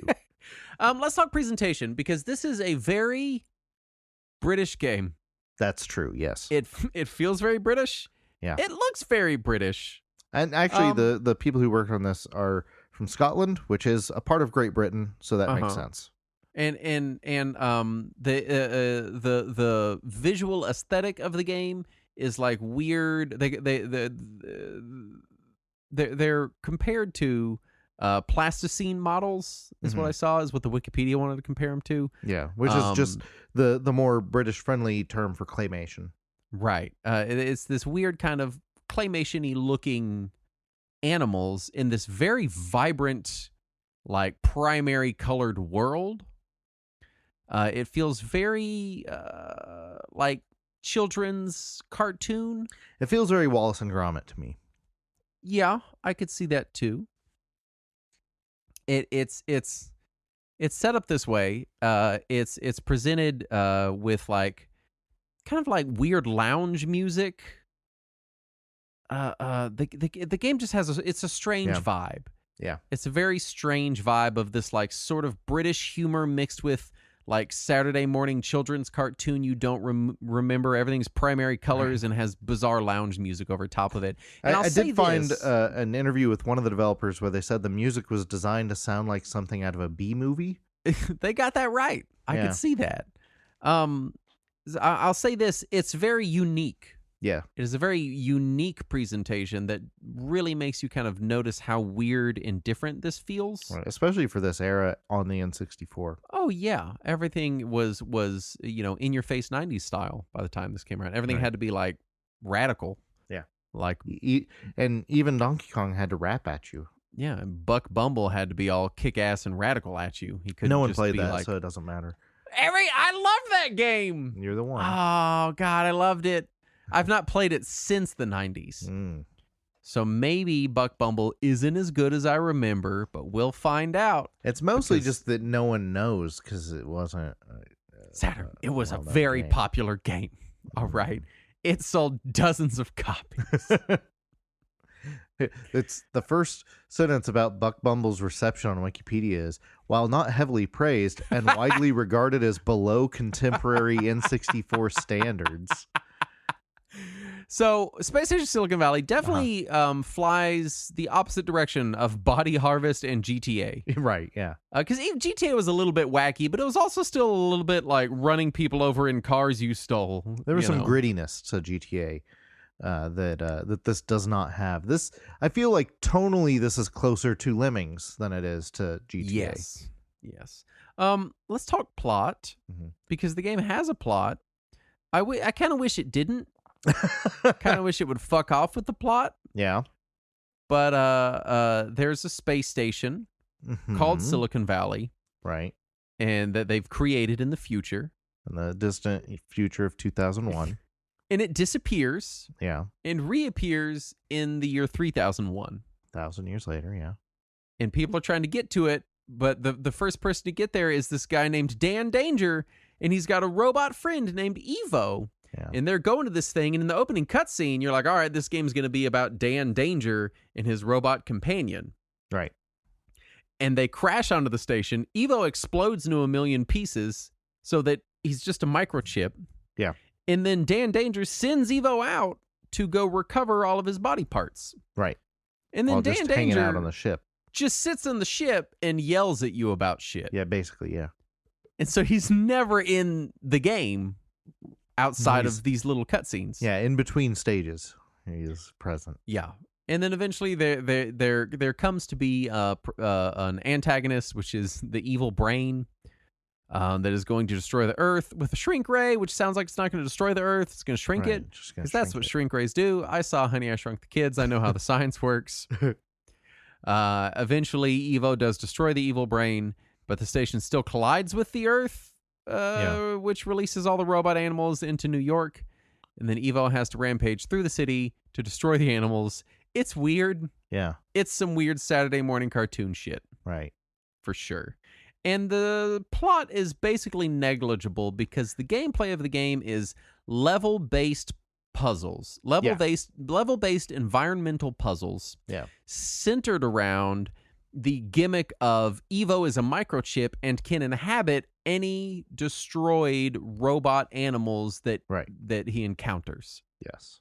Let's talk presentation, because this is a very British game. That's true, yes. It feels very British. Yeah. It looks very British. And actually, the people who worked on this are from Scotland, which is a part of Great Britain, so that makes sense. And the visual aesthetic of the game is like weird. They're compared to plasticine models is what I saw, is what the Wikipedia wanted to compare them to. Yeah, which is just the more British friendly term for claymation. Right. It's this weird kind of claymation-y looking animals in this very vibrant, like primary colored world. It feels very like children's cartoon. It feels very Wallace and Gromit to me. Yeah, I could see that too. It's set up this way. It's presented with like kind of like weird lounge music. The game just has it's a strange vibe. Yeah. It's a very strange vibe of this like sort of British humor mixed with like Saturday morning children's cartoon you don't remember. Everything's primary colors and has bizarre lounge music over top of it. And I did find an interview with one of the developers where they said the music was designed to sound like something out of a B movie. They got that right. I could see that. I'll say this. It's very unique. Yeah. It is a very unique presentation that really makes you kind of notice how weird and different this feels. Right. Especially for this era on the N64. Oh, yeah. Everything was in-your-face 90s style by the time this came around. Everything had to be, like, radical. Yeah. Like, and even Donkey Kong had to rap at you. Yeah, and Buck Bumble had to be all kick-ass and radical at you. He couldn't. No one just played be that, like, so it doesn't matter. I loved that game. You're the one. Oh, God, I loved it. I've not played it since the 90s. So maybe Buck Bumble isn't as good as I remember, but we'll find out. It's mostly just that no one knows because it wasn't... Saturn. It was a very popular game. All right. It sold dozens of copies. It's the first sentence about Buck Bumble's reception on Wikipedia is, while not heavily praised and widely regarded as below contemporary N64 standards. So, Space Station Silicon Valley definitely flies the opposite direction of Body Harvest and GTA. Right, yeah. Because GTA was a little bit wacky, but it was also still a little bit like running people over in cars you stole. There was some grittiness to GTA that this does not have. This, I feel like tonally this is closer to Lemmings than it is to GTA. Yes. Let's talk plot, because the game has a plot. I kind of wish it didn't. Kind of wish it would fuck off with the plot. Yeah. But there's a space station called Silicon Valley. Right. And that they've created in the future. In the distant future of 2001. And it disappears. Yeah. And reappears in the year 3001. 1,000 years later, yeah. And people are trying to get to it, but the first person to get there is this guy named Dan Danger, and he's got a robot friend named Evo. Yeah. And they're going to this thing, and in the opening cutscene, you're like, all right, this game's going to be about Dan Danger and his robot companion. Right. And they crash onto the station. Evo explodes into a million pieces so that he's just a microchip. Yeah. And then Dan Danger sends Evo out to go recover all of his body parts. Right. And then Dan just Danger hanging out on the ship. Just sits on the ship and yells at you about shit. Yeah, basically, yeah. And so he's never in the game outside of these little cutscenes. Yeah, in between stages, he is present. Yeah. And then eventually there comes to be an antagonist, which is the evil brain that is going to destroy the Earth with a shrink ray, which sounds like it's not going to destroy the Earth. It's going to shrink it. Because that's what shrink rays do. I saw Honey, I Shrunk the Kids. I know how the science works. Eventually, Evo does destroy the evil brain, but the station still collides with the Earth, which releases all the robot animals into New York. And then Evo has to rampage through the city to destroy the animals. It's weird. Yeah. It's some weird Saturday morning cartoon shit. Right. For sure. And the plot is basically negligible because the gameplay of the game is level-based puzzles. Level-based environmental puzzles. Yeah. Centered around the gimmick of Evo is a microchip and can inhabit any destroyed robot animals that he encounters. Yes.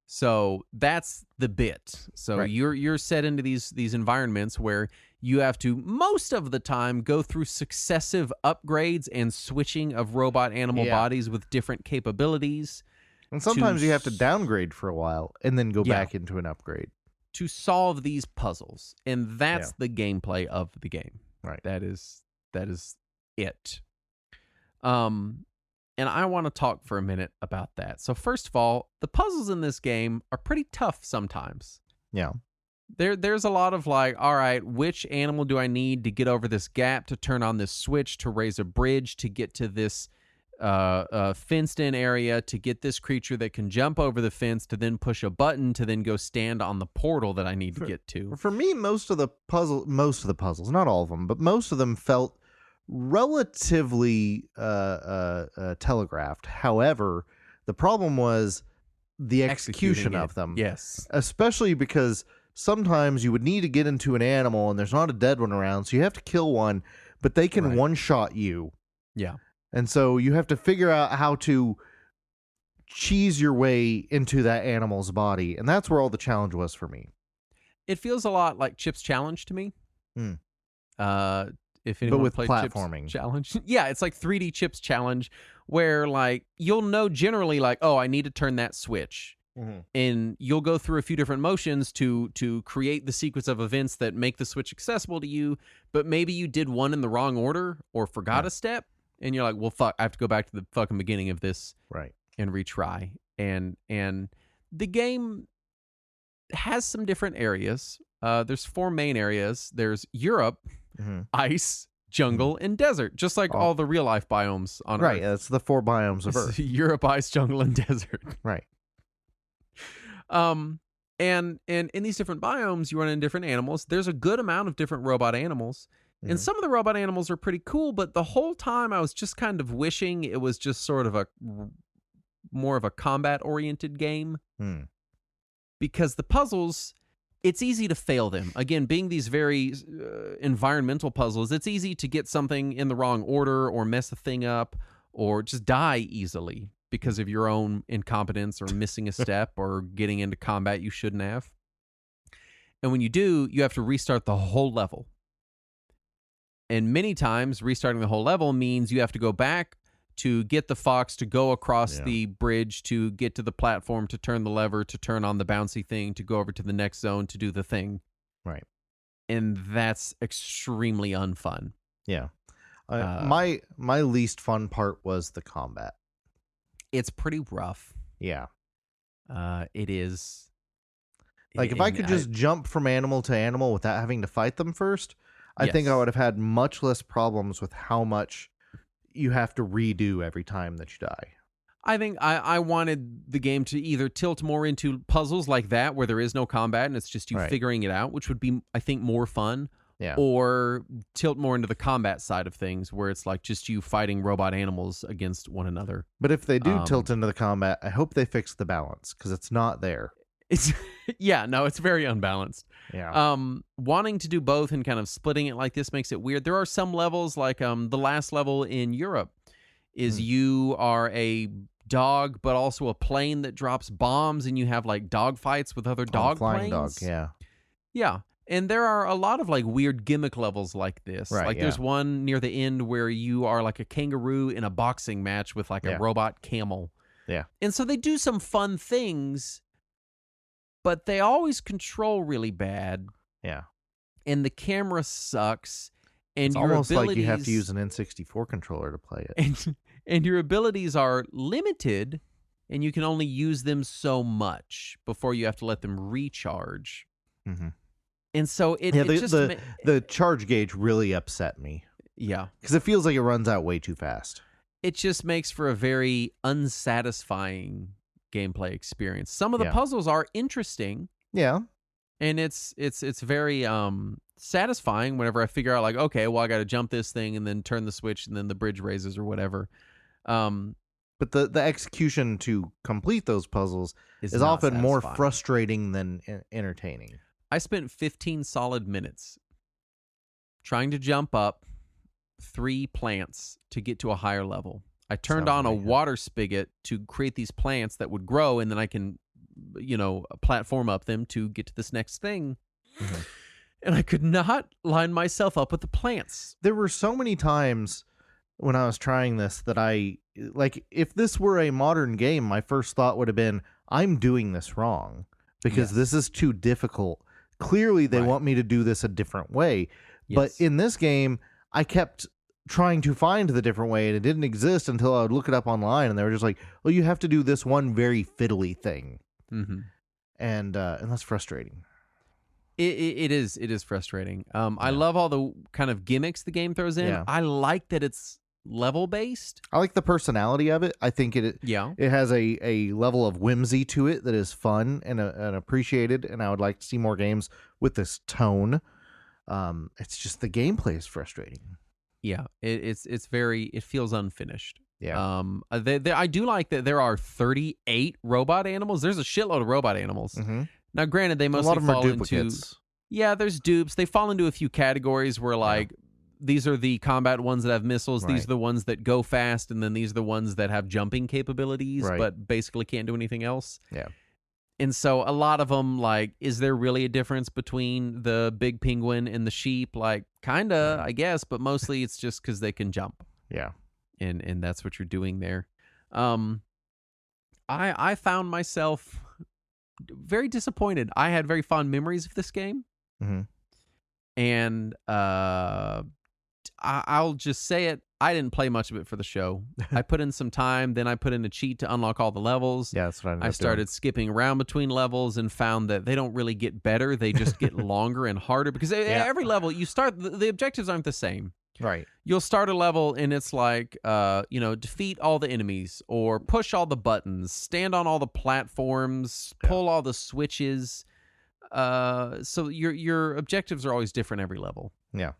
So that's the bit. So you're set into these environments where you have to most of the time go through successive upgrades and switching of robot animal bodies with different capabilities. And sometimes you have to downgrade for a while and then go back into an upgrade to solve these puzzles. And that's the gameplay of the game. Right. That is it. And I want to talk for a minute about that. So first of all, the puzzles in this game are pretty tough sometimes. Yeah. There's a lot of like, all right, which animal do I need to get over this gap to turn on this switch to raise a bridge to get to this fenced in area to get this creature that can jump over the fence to then push a button to then go stand on the portal that I need to get to. For me, most of the puzzles, not all of them, but most of them felt relatively telegraphed. However, the problem was the execution of them. Yes. Especially because sometimes you would need to get into an animal and there's not a dead one around, so you have to kill one, but they can one-shot you. Yeah. And so you have to figure out how to cheese your way into that animal's body, and that's where all the challenge was for me. It feels a lot like Chip's Challenge to me. If anyone but with played platforming Chip's Challenge, yeah, it's like 3D Chip's Challenge, where like you'll know generally like, oh, I need to turn that switch, and you'll go through a few different motions to create the sequence of events that make the switch accessible to you. But maybe you did one in the wrong order or forgot a step, and you're like, well, fuck, I have to go back to the fucking beginning of this, right, and retry. And the game has some different areas. There's 4 main areas. There's Europe, ice, jungle, and desert, just like all the real life biomes on Earth. Right, that's the 4 biomes of Earth. Europe, ice, jungle, and desert. Right. And in these different biomes, you run into different animals. There's a good amount of different robot animals. And some of the robot animals are pretty cool, but the whole time I was just kind of wishing it was just sort of more of a combat-oriented game. Because the puzzles, it's easy to fail them. Again, being these very environmental puzzles, it's easy to get something in the wrong order or mess the thing up or just die easily because of your own incompetence or missing a step or getting into combat you shouldn't have. And when you do, you have to restart the whole level. And many times, restarting the whole level means you have to go back to get the fox to go across the bridge, to get to the platform, to turn the lever, to turn on the bouncy thing, to go over to the next zone, to do the thing. Right. And that's extremely unfun. Yeah. My least fun part was the combat. It's pretty rough. Yeah. It is. Like, if I could just jump from animal to animal without having to fight them first, I think I would have had much less problems with how much you have to redo every time that you die. I think I wanted the game to either tilt more into puzzles like that, where there is no combat and it's just you figuring it out, which would be, I think, more fun. Yeah. Or tilt more into the combat side of things, where it's like just you fighting robot animals against one another. But if they do tilt into the combat, I hope they fix the balance, because it's not there. It's it's very unbalanced. Yeah. Wanting to do both and kind of splitting it like this makes it weird. There are some levels, like the last level in Europe is you are a dog, but also a plane that drops bombs, and you have like dog fights with other dog flying planes. Dog, yeah. Yeah. And there are a lot of like weird gimmick levels like this. Right, like there's one near the end where you are like a kangaroo in a boxing match with like a robot camel. Yeah. And so they do some fun things, but they always control really bad. Yeah. And the camera sucks. And it's your almost abilities, like you have to use an N64 controller to play it. And your abilities are limited, and you can only use them so much before you have to let them recharge. Mm-hmm. And so the charge gauge really upset me. Yeah. Because it feels like it runs out way too fast. It just makes for a very unsatisfying gameplay experience. Some of the puzzles are interesting. Yeah. And it's very satisfying whenever I figure out, like, okay, well, I got to jump this thing and then turn the switch and then the bridge raises or whatever. But the execution to complete those puzzles is often more frustrating than entertaining. I spent 15 solid minutes trying to jump up 3 plants to get to a higher level. I turned on a water spigot to create these plants that would grow, and then I can, platform up them to get to this next thing. Mm-hmm. And I could not line myself up with the plants. There were so many times when I was trying this that if this were a modern game, my first thought would have been, I'm doing this wrong because this is too difficult. Clearly, they want me to do this a different way. Yes. But in this game, I kept trying to find the different way, and it didn't exist until I would look it up online, and they were just like, well, you have to do this one very fiddly thing. Mm-hmm. And that's frustrating. It is frustrating. I love all the kind of gimmicks the game throws in. Yeah. I like that it's level based. I like the personality of it. I think it has a level of whimsy to it that is fun and appreciated, and I would like to see more games with this tone. It's just the gameplay is frustrating. Yeah, it's very, it feels unfinished. Yeah. I do like that there are 38 robot animals. There's a shitload of robot animals. Mm-hmm. Now, granted, they A mostly lot of them fall are into, duplicates. yeah, there's dupes. They fall into a few categories where like these are the combat ones that have missiles. Right. These are the ones that go fast, and then these are the ones that have jumping capabilities, Right. but basically can't do anything else. Yeah. And so a lot of them, like, is there really a difference between the big penguin and the sheep? Like, kinda, I guess, but mostly it's just because they can jump. Yeah. And that's what you're doing there. I found myself very disappointed. I had very fond memories of this game. Mm-hmm. And I'll just say it. I didn't play much of it for the show. I put in some time, then I put in a cheat to unlock all the levels. Yeah, that's what I started skipping around between levels and found that they don't really get better. They just get longer and harder because every level you start, the objectives aren't the same. Right. You'll start a level and it's like, defeat all the enemies or push all the buttons, stand on all the platforms, pull all the switches. So your objectives are always different every level. Yeah.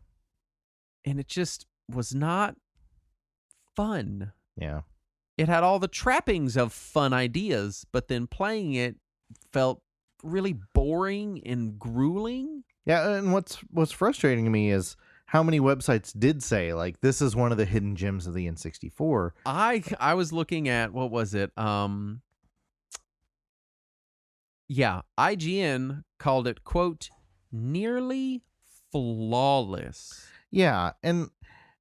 And it just was not fun. Yeah. It had all the trappings of fun ideas, but then playing it felt really boring and grueling. Yeah, and what's frustrating to me is how many websites did say like this is one of the hidden gems of the N64. I was looking at, what was it? IGN called it, quote, nearly flawless. Yeah, and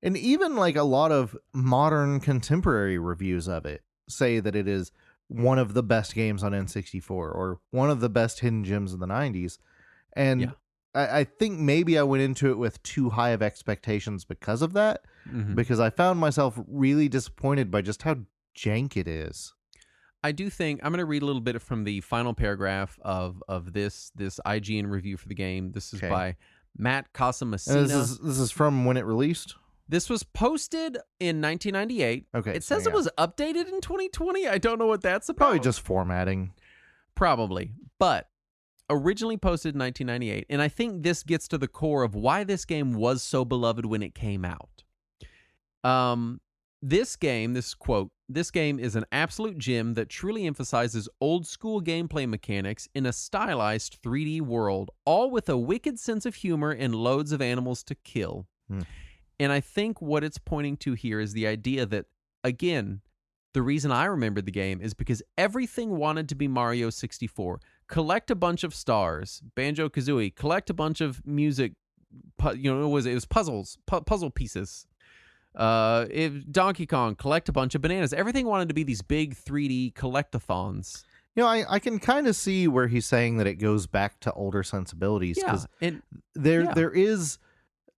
even like a lot of modern contemporary reviews of it say that it is one of the best games on N64 or one of the best hidden gems of the 90s. And I think maybe I went into it with too high of expectations because of that, because I found myself really disappointed by just how jank it is. I do think I'm going to read a little bit from the final paragraph of this IGN review for the game. This is by Matt Casamassina. This is from when it released? This was posted in 1998. Okay. It says it was updated in 2020. I don't know what that's about. Probably just formatting. Probably. But originally posted in 1998. And I think this gets to the core of why this game was so beloved when it came out. This game is an absolute gem that truly emphasizes old school gameplay mechanics in a stylized 3D world, all with a wicked sense of humor and loads of animals to kill. And I think what it's pointing to here is the idea that, again, the reason I remembered the game is because everything wanted to be Mario 64. Collect a bunch of stars, Banjo-Kazooie, collect a bunch of music, it was puzzles, puzzle pieces. If Donkey Kong, collect a bunch of bananas. Everything wanted to be these big 3D collectathons. I can kind of see where he's saying that it goes back to older sensibilities. Yeah, there is,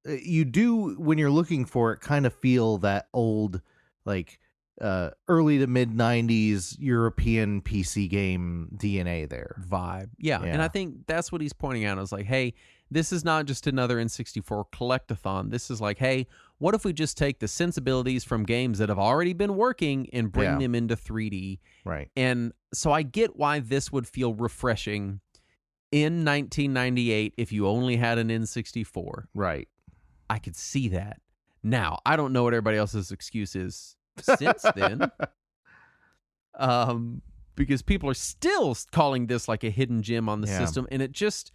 you do, when you're looking for it, kind of feel that old, like, early to mid 90s European PC game DNA there. Vibe. Yeah. And I think that's what he's pointing out. Is like, hey, this is not just another N64 collectathon. This is like, hey, what if we just take the sensibilities from games that have already been working and bring them into 3D? Right. And so I get why this would feel refreshing in 1998 if you only had an N64. Right. I could see that. Now, I don't know what everybody else's excuse is since then. Because people are still calling this like a hidden gem on the system, and it just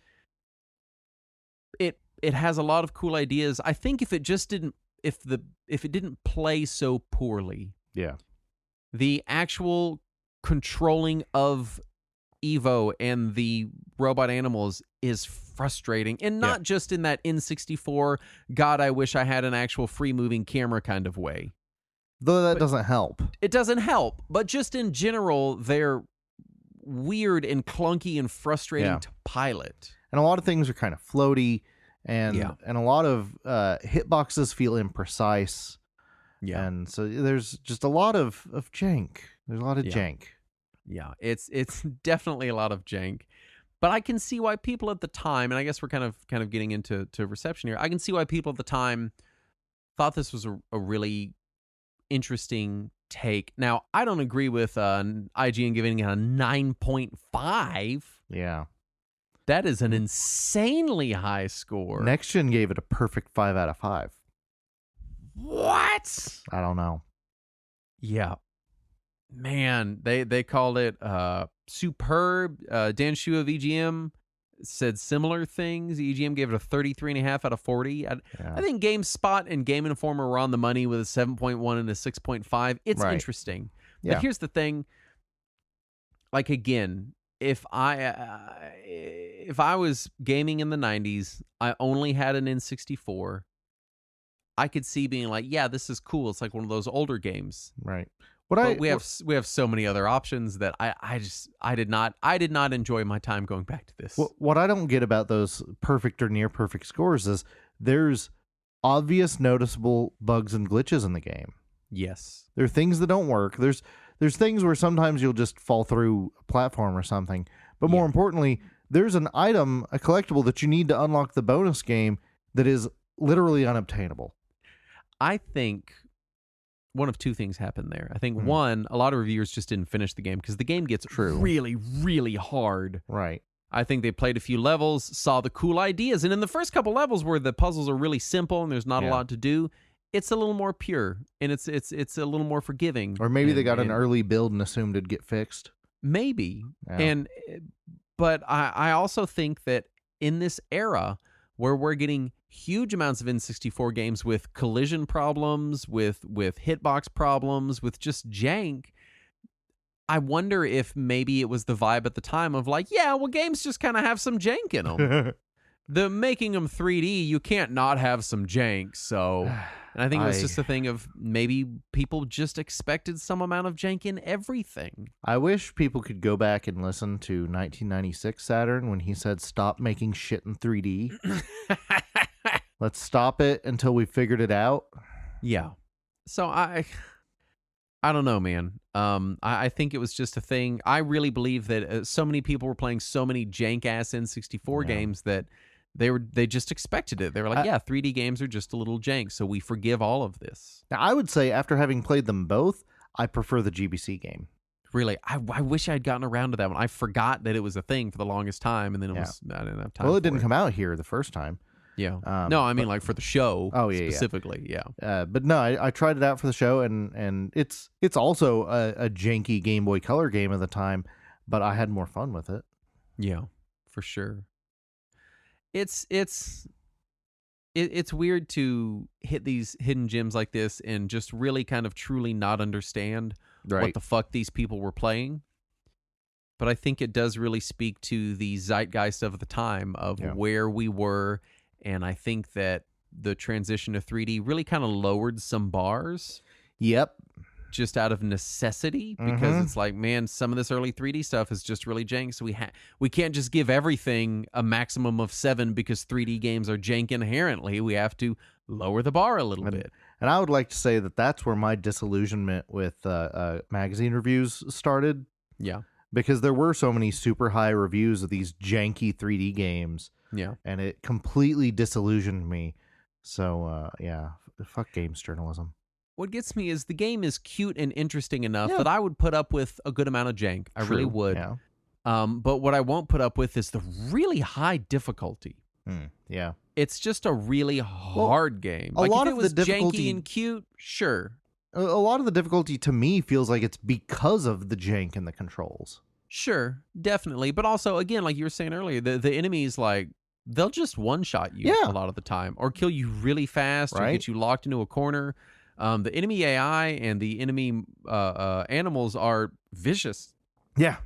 it has a lot of cool ideas. I think if it didn't play so poorly, the actual controlling of Evo and the robot animals is frustrating, and not just in that N64 God, I wish I had an actual free moving camera kind of way. Though that doesn't help. It doesn't help, but just in general, they're weird and clunky and frustrating to pilot. And a lot of things are kind of floaty, and a lot of hitboxes feel imprecise. Yeah. And so there's just a lot of jank. There's a lot of jank. Yeah, it's definitely a lot of jank. But I can see why people at the time, and I guess we're kind of getting into reception here. I can see why people at the time thought this was a really interesting take. Now, I don't agree with IGN giving it a 9.5. Yeah. That is an insanely high score. Next Gen gave it a perfect 5 out of 5. What? I don't know. Yeah. Man, they called it superb. Dan Shu of EGM said similar things. EGM gave it a 33.5 out of 40. I think GameSpot and Game Informer were on the money with a 7.1 and a 6.5. It's interesting. Yeah. But here's the thing. Like, again, if I was gaming in the 90s, I only had an N64, I could see being like, yeah, this is cool. It's like one of those older games. Right. We have so many other options that I did not enjoy my time going back to this. What I don't get about those perfect or near perfect scores is there's obvious noticeable bugs and glitches in the game. Yes. There are things that don't work. There's things where sometimes you'll just fall through a platform or something. But more importantly, there's an item, a collectible that you need to unlock the bonus game that is literally unobtainable. I think one of two things happened there. I think one, a lot of reviewers just didn't finish the game because the game gets really, really hard. Right. I think they played a few levels, saw the cool ideas, and in the first couple levels where the puzzles are really simple and there's not a lot to do, it's a little more pure and it's a little more forgiving. Or maybe they got an early build and assumed it'd get fixed. Maybe. Yeah. But I also think that in this era where we're getting huge amounts of N64 games with collision problems, with hitbox problems, with just jank, I wonder if maybe it was the vibe at the time of like, yeah, well, games just kind of have some jank in them. The making them 3D, you can't not have some jank. So, and I think it was just a thing of maybe people just expected some amount of jank in everything. I wish people could go back and listen to 1996 Saturn when he said, "Stop making shit in 3D. Let's stop it until we figured it out." Yeah. So I don't know, man. I think it was just a thing. I really believe that so many people were playing so many jank ass N64 games that they just expected it. They were like, yeah, 3D games are just a little jank, so we forgive all of this. Now, I would say after having played them both, I prefer the GBC game. Really, I wish I had gotten around to that one. I forgot that it was a thing for the longest time, and then I didn't have time. Well, it didn't come out here the first time. Yeah. No, I mean like for the show. Oh, yeah, specifically. Yeah. But no, I tried it out for the show, and it's also a janky Game Boy Color game at the time, but I had more fun with it. Yeah, for sure. It's weird to hit these hidden gems like this and just really kind of truly not understand what the fuck these people were playing. But I think it does really speak to the zeitgeist of the time of where we were. And I think that the transition to 3D really kind of lowered some bars. Yep. Just out of necessity, because it's like, man, some of this early 3D stuff is just really jank. So we can't just give everything a maximum of 7 because 3D games are jank inherently. We have to lower the bar a little bit. And I would like to say that that's where my disillusionment with magazine reviews started. Yeah. Because there were so many super high reviews of these janky 3D games. Yeah. And it completely disillusioned me. So, fuck games journalism. What gets me is the game is cute and interesting enough that I would put up with a good amount of jank. I really would. Yeah. But what I won't put up with is the really high difficulty. Yeah. It's just a really hard game. Like, if it was janky and cute, sure. A lot of the difficulty to me feels like it's because of the jank in the controls. Sure, definitely. But also, again, like you were saying earlier, the enemies, like, they'll just one-shot you a lot of the time or kill you really fast or get you locked into a corner. The enemy AI and the enemy animals are vicious. Yeah.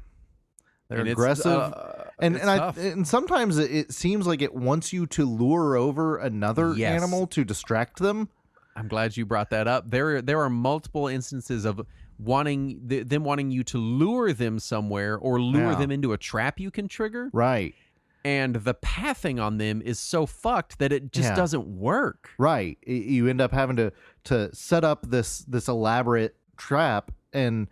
They're aggressive. And sometimes it seems like it wants you to lure over another animal to distract them. I'm glad you brought that up. There are multiple instances of wanting you to lure them somewhere or lure them into a trap you can trigger. Right. And the pathing on them is so fucked that it just doesn't work. Right. You end up having to set up this elaborate trap and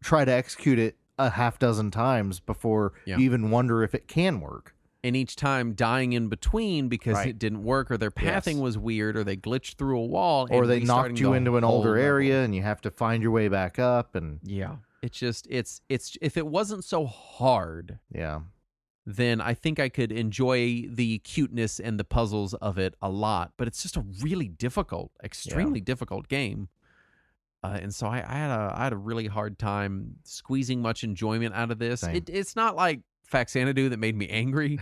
try to execute it a half dozen times before you even wonder if it can work. And each time dying in between because it didn't work or their pathing was weird or they glitched through a wall. Or they knocked you into an older area and you have to find your way back up. And it's just, it's if it wasn't so hard. Yeah. then I think I could enjoy the cuteness and the puzzles of it a lot. But it's just a really difficult, extremely difficult game. And so I had a really hard time squeezing much enjoyment out of this. It's not like Faxanadu that made me angry.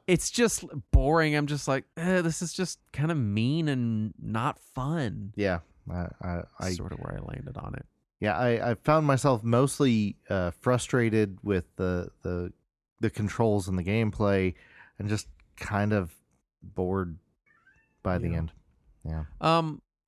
It's just boring. I'm just like, this is just kind of mean and not fun. Yeah, I sort of where I landed on it. Yeah, I found myself mostly frustrated with the controls and the gameplay, and just kind of bored by the end. Yeah.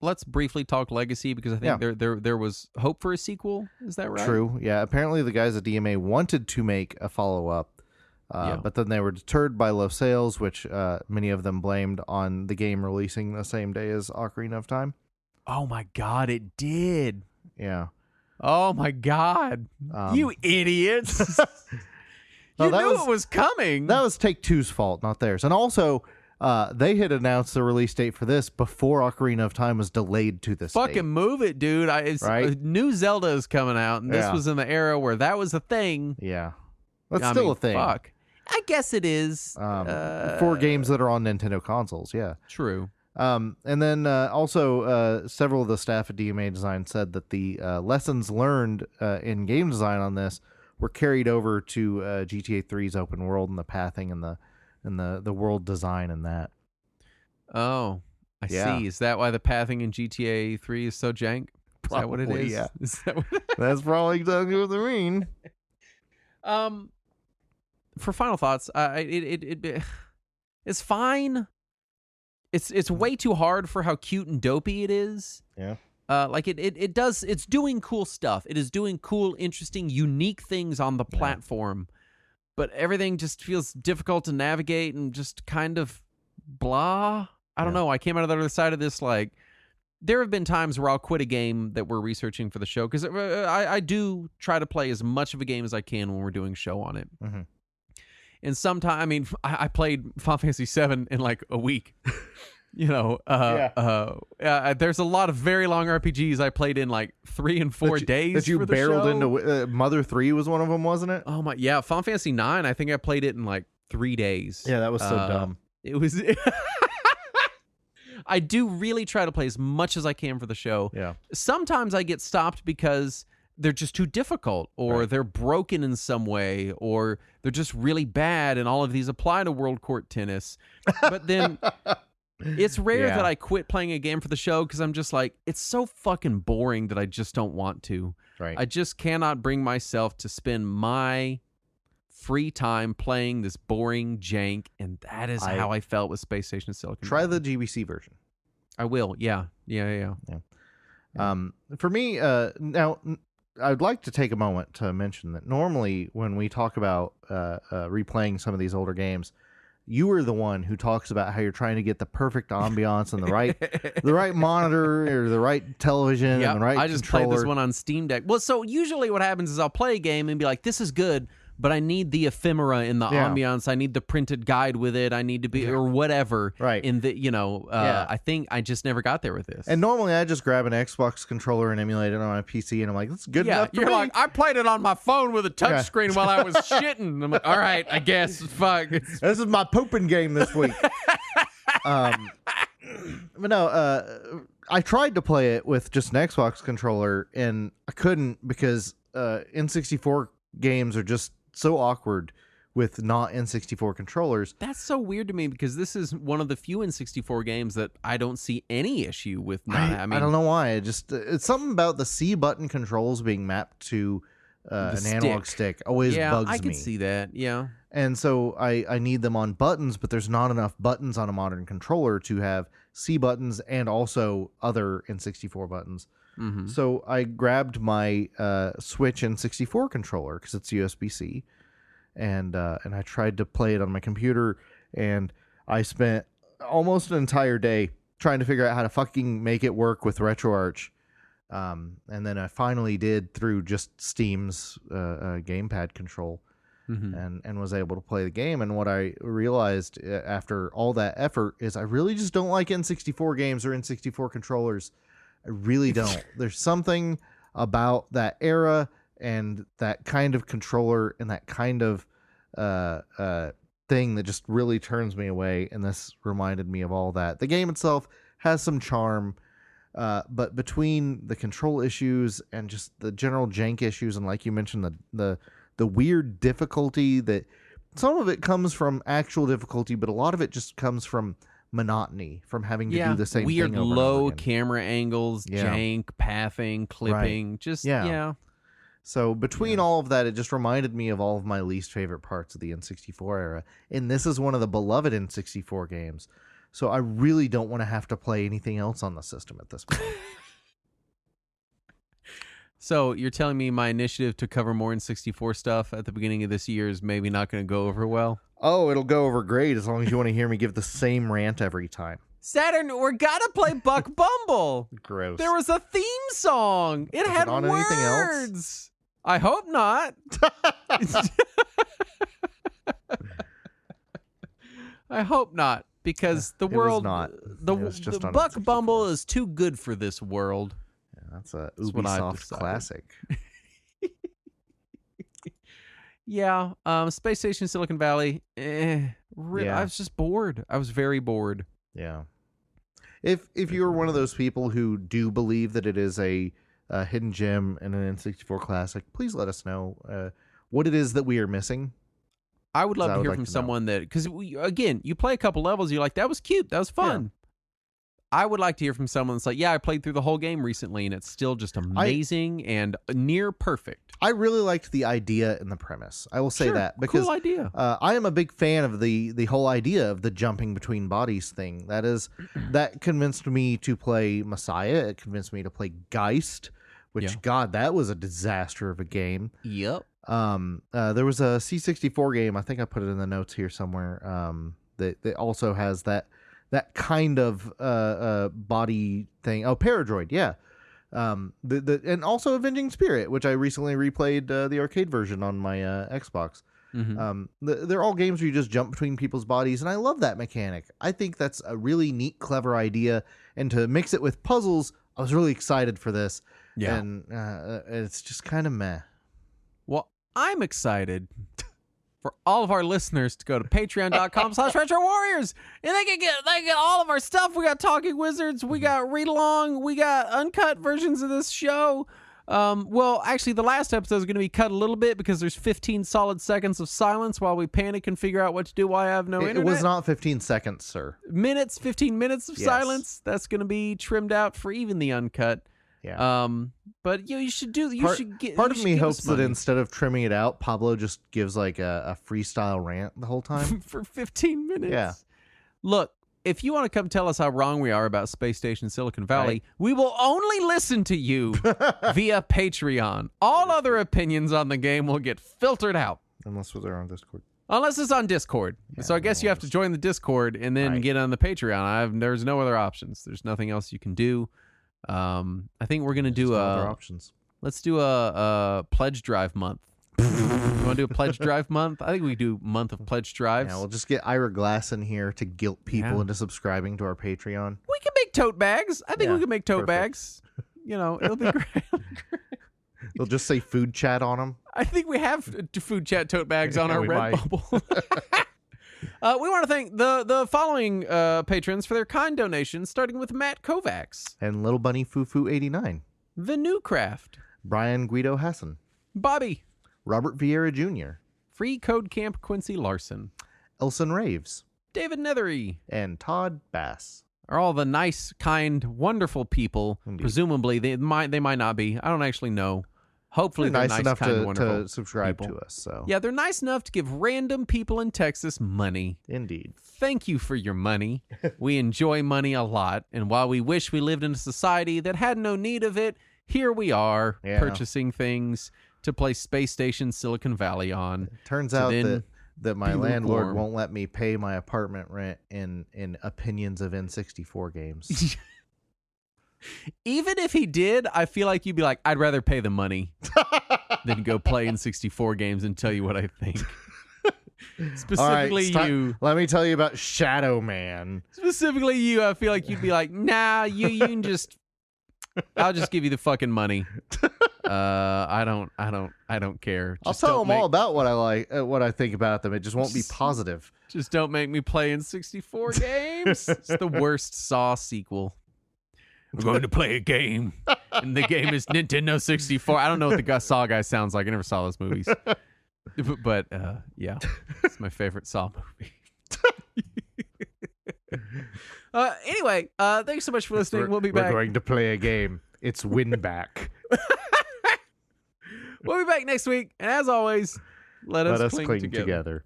Let's briefly talk Legacy, because I think there was hope for a sequel. Is that right? True. Yeah. Apparently, the guys at DMA wanted to make a follow-up, but then they were deterred by low sales, which many of them blamed on the game releasing the same day as Ocarina of Time. Oh my God, it did. Yeah. Oh my God, you idiots! You knew it was coming. That was Take-Two's fault, not theirs. And also, they had announced the release date for this before Ocarina of Time was delayed to this Fucking date. move it, dude. Right? New Zelda is coming out, and this was in the era where that was a thing. Yeah. That's still a thing. Fuck. I guess it is. For games that are on Nintendo consoles, yeah. True. And then also several of the staff at DMA Design said that the lessons learned in game design on this were carried over to GTA 3's open world and the pathing and the world design and that. Oh, I see. Is that why the pathing in GTA 3 is so jank? Is that what it is? Yeah. Is that what That's probably exactly what they mean. For final thoughts, it's fine. It's way too hard for how cute and dopey it is. Yeah. It's doing cool stuff. It is doing cool, interesting, unique things on the platform, but everything just feels difficult to navigate and just kind of blah. I don't know. I came out of the other side of this like, there have been times where I'll quit a game that we're researching for the show, because I do try to play as much of a game as I can when we're doing a show on it. Mm-hmm. And sometimes, I mean, I played Final Fantasy VII in like a week. You know, there's a lot of very long RPGs I played in like 3 and 4 days. That you for the barreled show. into. Mother 3 was one of them, wasn't it? Oh my, yeah. Final Fantasy 9, I think I played it in like 3 days. Yeah, that was so dumb. It was. I do really try to play as much as I can for the show. Yeah. Sometimes I get stopped because they're just too difficult, or they're broken in some way, or they're just really bad, and all of these apply to World Court Tennis. But then it's rare that I quit playing a game for the show, because I'm just like, it's so fucking boring that I just don't want to. Right. I just cannot bring myself to spend my free time playing this boring jank, and that is how I felt with Space Station Silicon Try Valley. the GBC version. I will. Yeah. For me, now, I'd like to take a moment to mention that normally when we talk about replaying some of these older games, you are the one who talks about how you're trying to get the perfect ambiance and the right monitor or the right television and the right I just controller. played this one on Steam Deck. Well, so usually what happens is I'll play a game and be like, this is good, but I need the ephemera in the ambiance. I need the printed guide with it. I need to be, or whatever. Right. In the, I think I just never got there with this. And normally I just grab an Xbox controller and emulate it on my PC, and I'm like, that's good enough for you're me. like, I played it on my phone with a touchscreen while I was shitting. I'm like, all right, I guess. Fuck. This is my pooping game this week. But no, I tried to play it with just an Xbox controller, and I couldn't, because N64 games are just so awkward with not N64 controllers. That's so weird to me, because this is one of the few N64 games that I don't see any issue with. I don't know why. It's something about the C button controls being mapped to an analog stick always bugs me. I can see that. Yeah. And so I need them on buttons, but there's not enough buttons on a modern controller to have C buttons and also other N64 buttons. Mm-hmm. So I grabbed my Switch N64 controller, because it's USB-C, and I tried to play it on my computer, and I spent almost an entire day trying to figure out how to fucking make it work with RetroArch. And then I finally did through just Steam's gamepad control, and was able to play the game. And what I realized after all that effort is I really just don't like N64 games or N64 controllers. I really don't. There's something about that era and that kind of controller and that kind of thing that just really turns me away, and this reminded me of all that. The game itself has some charm, but between the control issues and just the general jank issues, and like you mentioned, the weird difficulty, that some of it comes from actual difficulty, but a lot of it just comes from monotony, from having to do the same weird thing over low and over again. camera angles, jank, pathing, clipping, So between all of that, it just reminded me of all of my least favorite parts of the N64 era, and this is one of the beloved N64 games, so I really don't want to have to play anything else on the system at this point. So you're telling me my initiative to cover more N64 stuff at the beginning of this year is maybe not going to go over well? Oh, it'll go over great as long as you want to hear me give the same rant every time. Saturn, we're gotta play Buck Bumble. Gross. There was a theme song. It had on words. Anything else? I hope not. I hope not, because the world, the Buck Bumble is too good for this world. Yeah, that's a Ubisoft classic. Yeah, Space Station Silicon Valley. I was just bored. I was very bored. Yeah. If you're one of those people who do believe that it is a hidden gem in an N64 classic, please let us know what it is that we are missing. I would love to hear from someone that, because again, you play a couple levels, you're like, that was cute, that was fun. Yeah. I would like to hear from someone that's like, yeah, I played through the whole game recently, and it's still just amazing and near perfect. I really liked the idea and the premise. I will say that, because cool idea. I am a big fan of the whole idea of the jumping between bodies thing. That convinced me to play Messiah. It convinced me to play Geist, which God, that was a disaster of a game. Yep. There was a C64 game, I think I put it in the notes here somewhere, that also has that kind of body thing. Oh, Paradroid, yeah. And also Avenging Spirit, which I recently replayed the arcade version on my Xbox. Mm-hmm. They're all games where you just jump between people's bodies, and I love that mechanic. I think that's a really neat, clever idea, and to mix it with puzzles, I was really excited for this. Yeah. And it's just kind of meh. Well, I'm excited for all of our listeners to go to patreon.com/retrowarriors, and they can get all of our stuff. We got Talking Wizards, we got read along, we got uncut versions of this show. Well, actually, the last episode is going to be cut a little bit because there's 15 solid seconds of silence while we panic and figure out what to do while I have no internet. It was not 15 seconds, sir. 15 minutes of silence. That's going to be trimmed out for even the uncut. Yeah. But you should do. Part of me hopes that instead of trimming it out, Pablo just gives like a freestyle rant the whole time for 15 minutes. Yeah. Look, if you want to come tell us how wrong we are about Space Station Silicon Valley, we will only listen to you via Patreon. All other opinions on the game will get filtered out. Unless they're on Discord. Unless it's on Discord. Yeah, so I guess you have to join the Discord and then get on the Patreon. There's no other options. There's nothing else you can do. I think we're gonna do other options. Let's do a pledge drive month. You want to do a pledge drive month? I think we do month of pledge drives. Yeah, we'll just get Ira Glass in here to guilt people into subscribing to our Patreon. We can make tote bags. I think we can make tote bags. It'll be great. They'll just say food chat on them. I think we have food chat tote bags on our Redbubble. We want to thank the following patrons for their kind donations, starting with Matt Kovacs. And Little Bunny Fufu 89. The New Craft. Brian Guido Hassan. Bobby. Robert Vieira Jr. Free Code Camp Quincy Larson. Elson Raves. David Nethery. And Todd Bass. Are all the nice, kind, wonderful people. Indeed. Presumably, they might not be. I don't actually know. Hopefully they're nice enough kind, to subscribe to us. So yeah, they're nice enough to give random people in Texas money. Indeed. Thank you for your money. We enjoy money a lot, and while we wish we lived in a society that had no need of it, here we are purchasing things to play Space Station Silicon Valley on. It turns out that my landlord won't let me pay my apartment rent in opinions of N64 games. Even if he did, I feel like you'd be like, I'd rather pay the money than go play N64 games and tell you what I think. Specifically you. Let me tell you about Shadow Man. Specifically you, I feel like you'd be like, nah, you can just, I'll just give you the fucking money. I don't care. I'll tell them all about what I like, what I think about them. It just won't be positive. Just don't make me play in 64 games. It's the worst Saw sequel. We're going to play a game, and the game is Nintendo 64. I don't know what the Saw guy sounds like. I never saw those movies, but yeah, it's my favorite Saw movie. Anyway, thanks so much for listening. We'll be back. We're going to play a game. It's win back. We'll be back next week, and as always, let us cling together.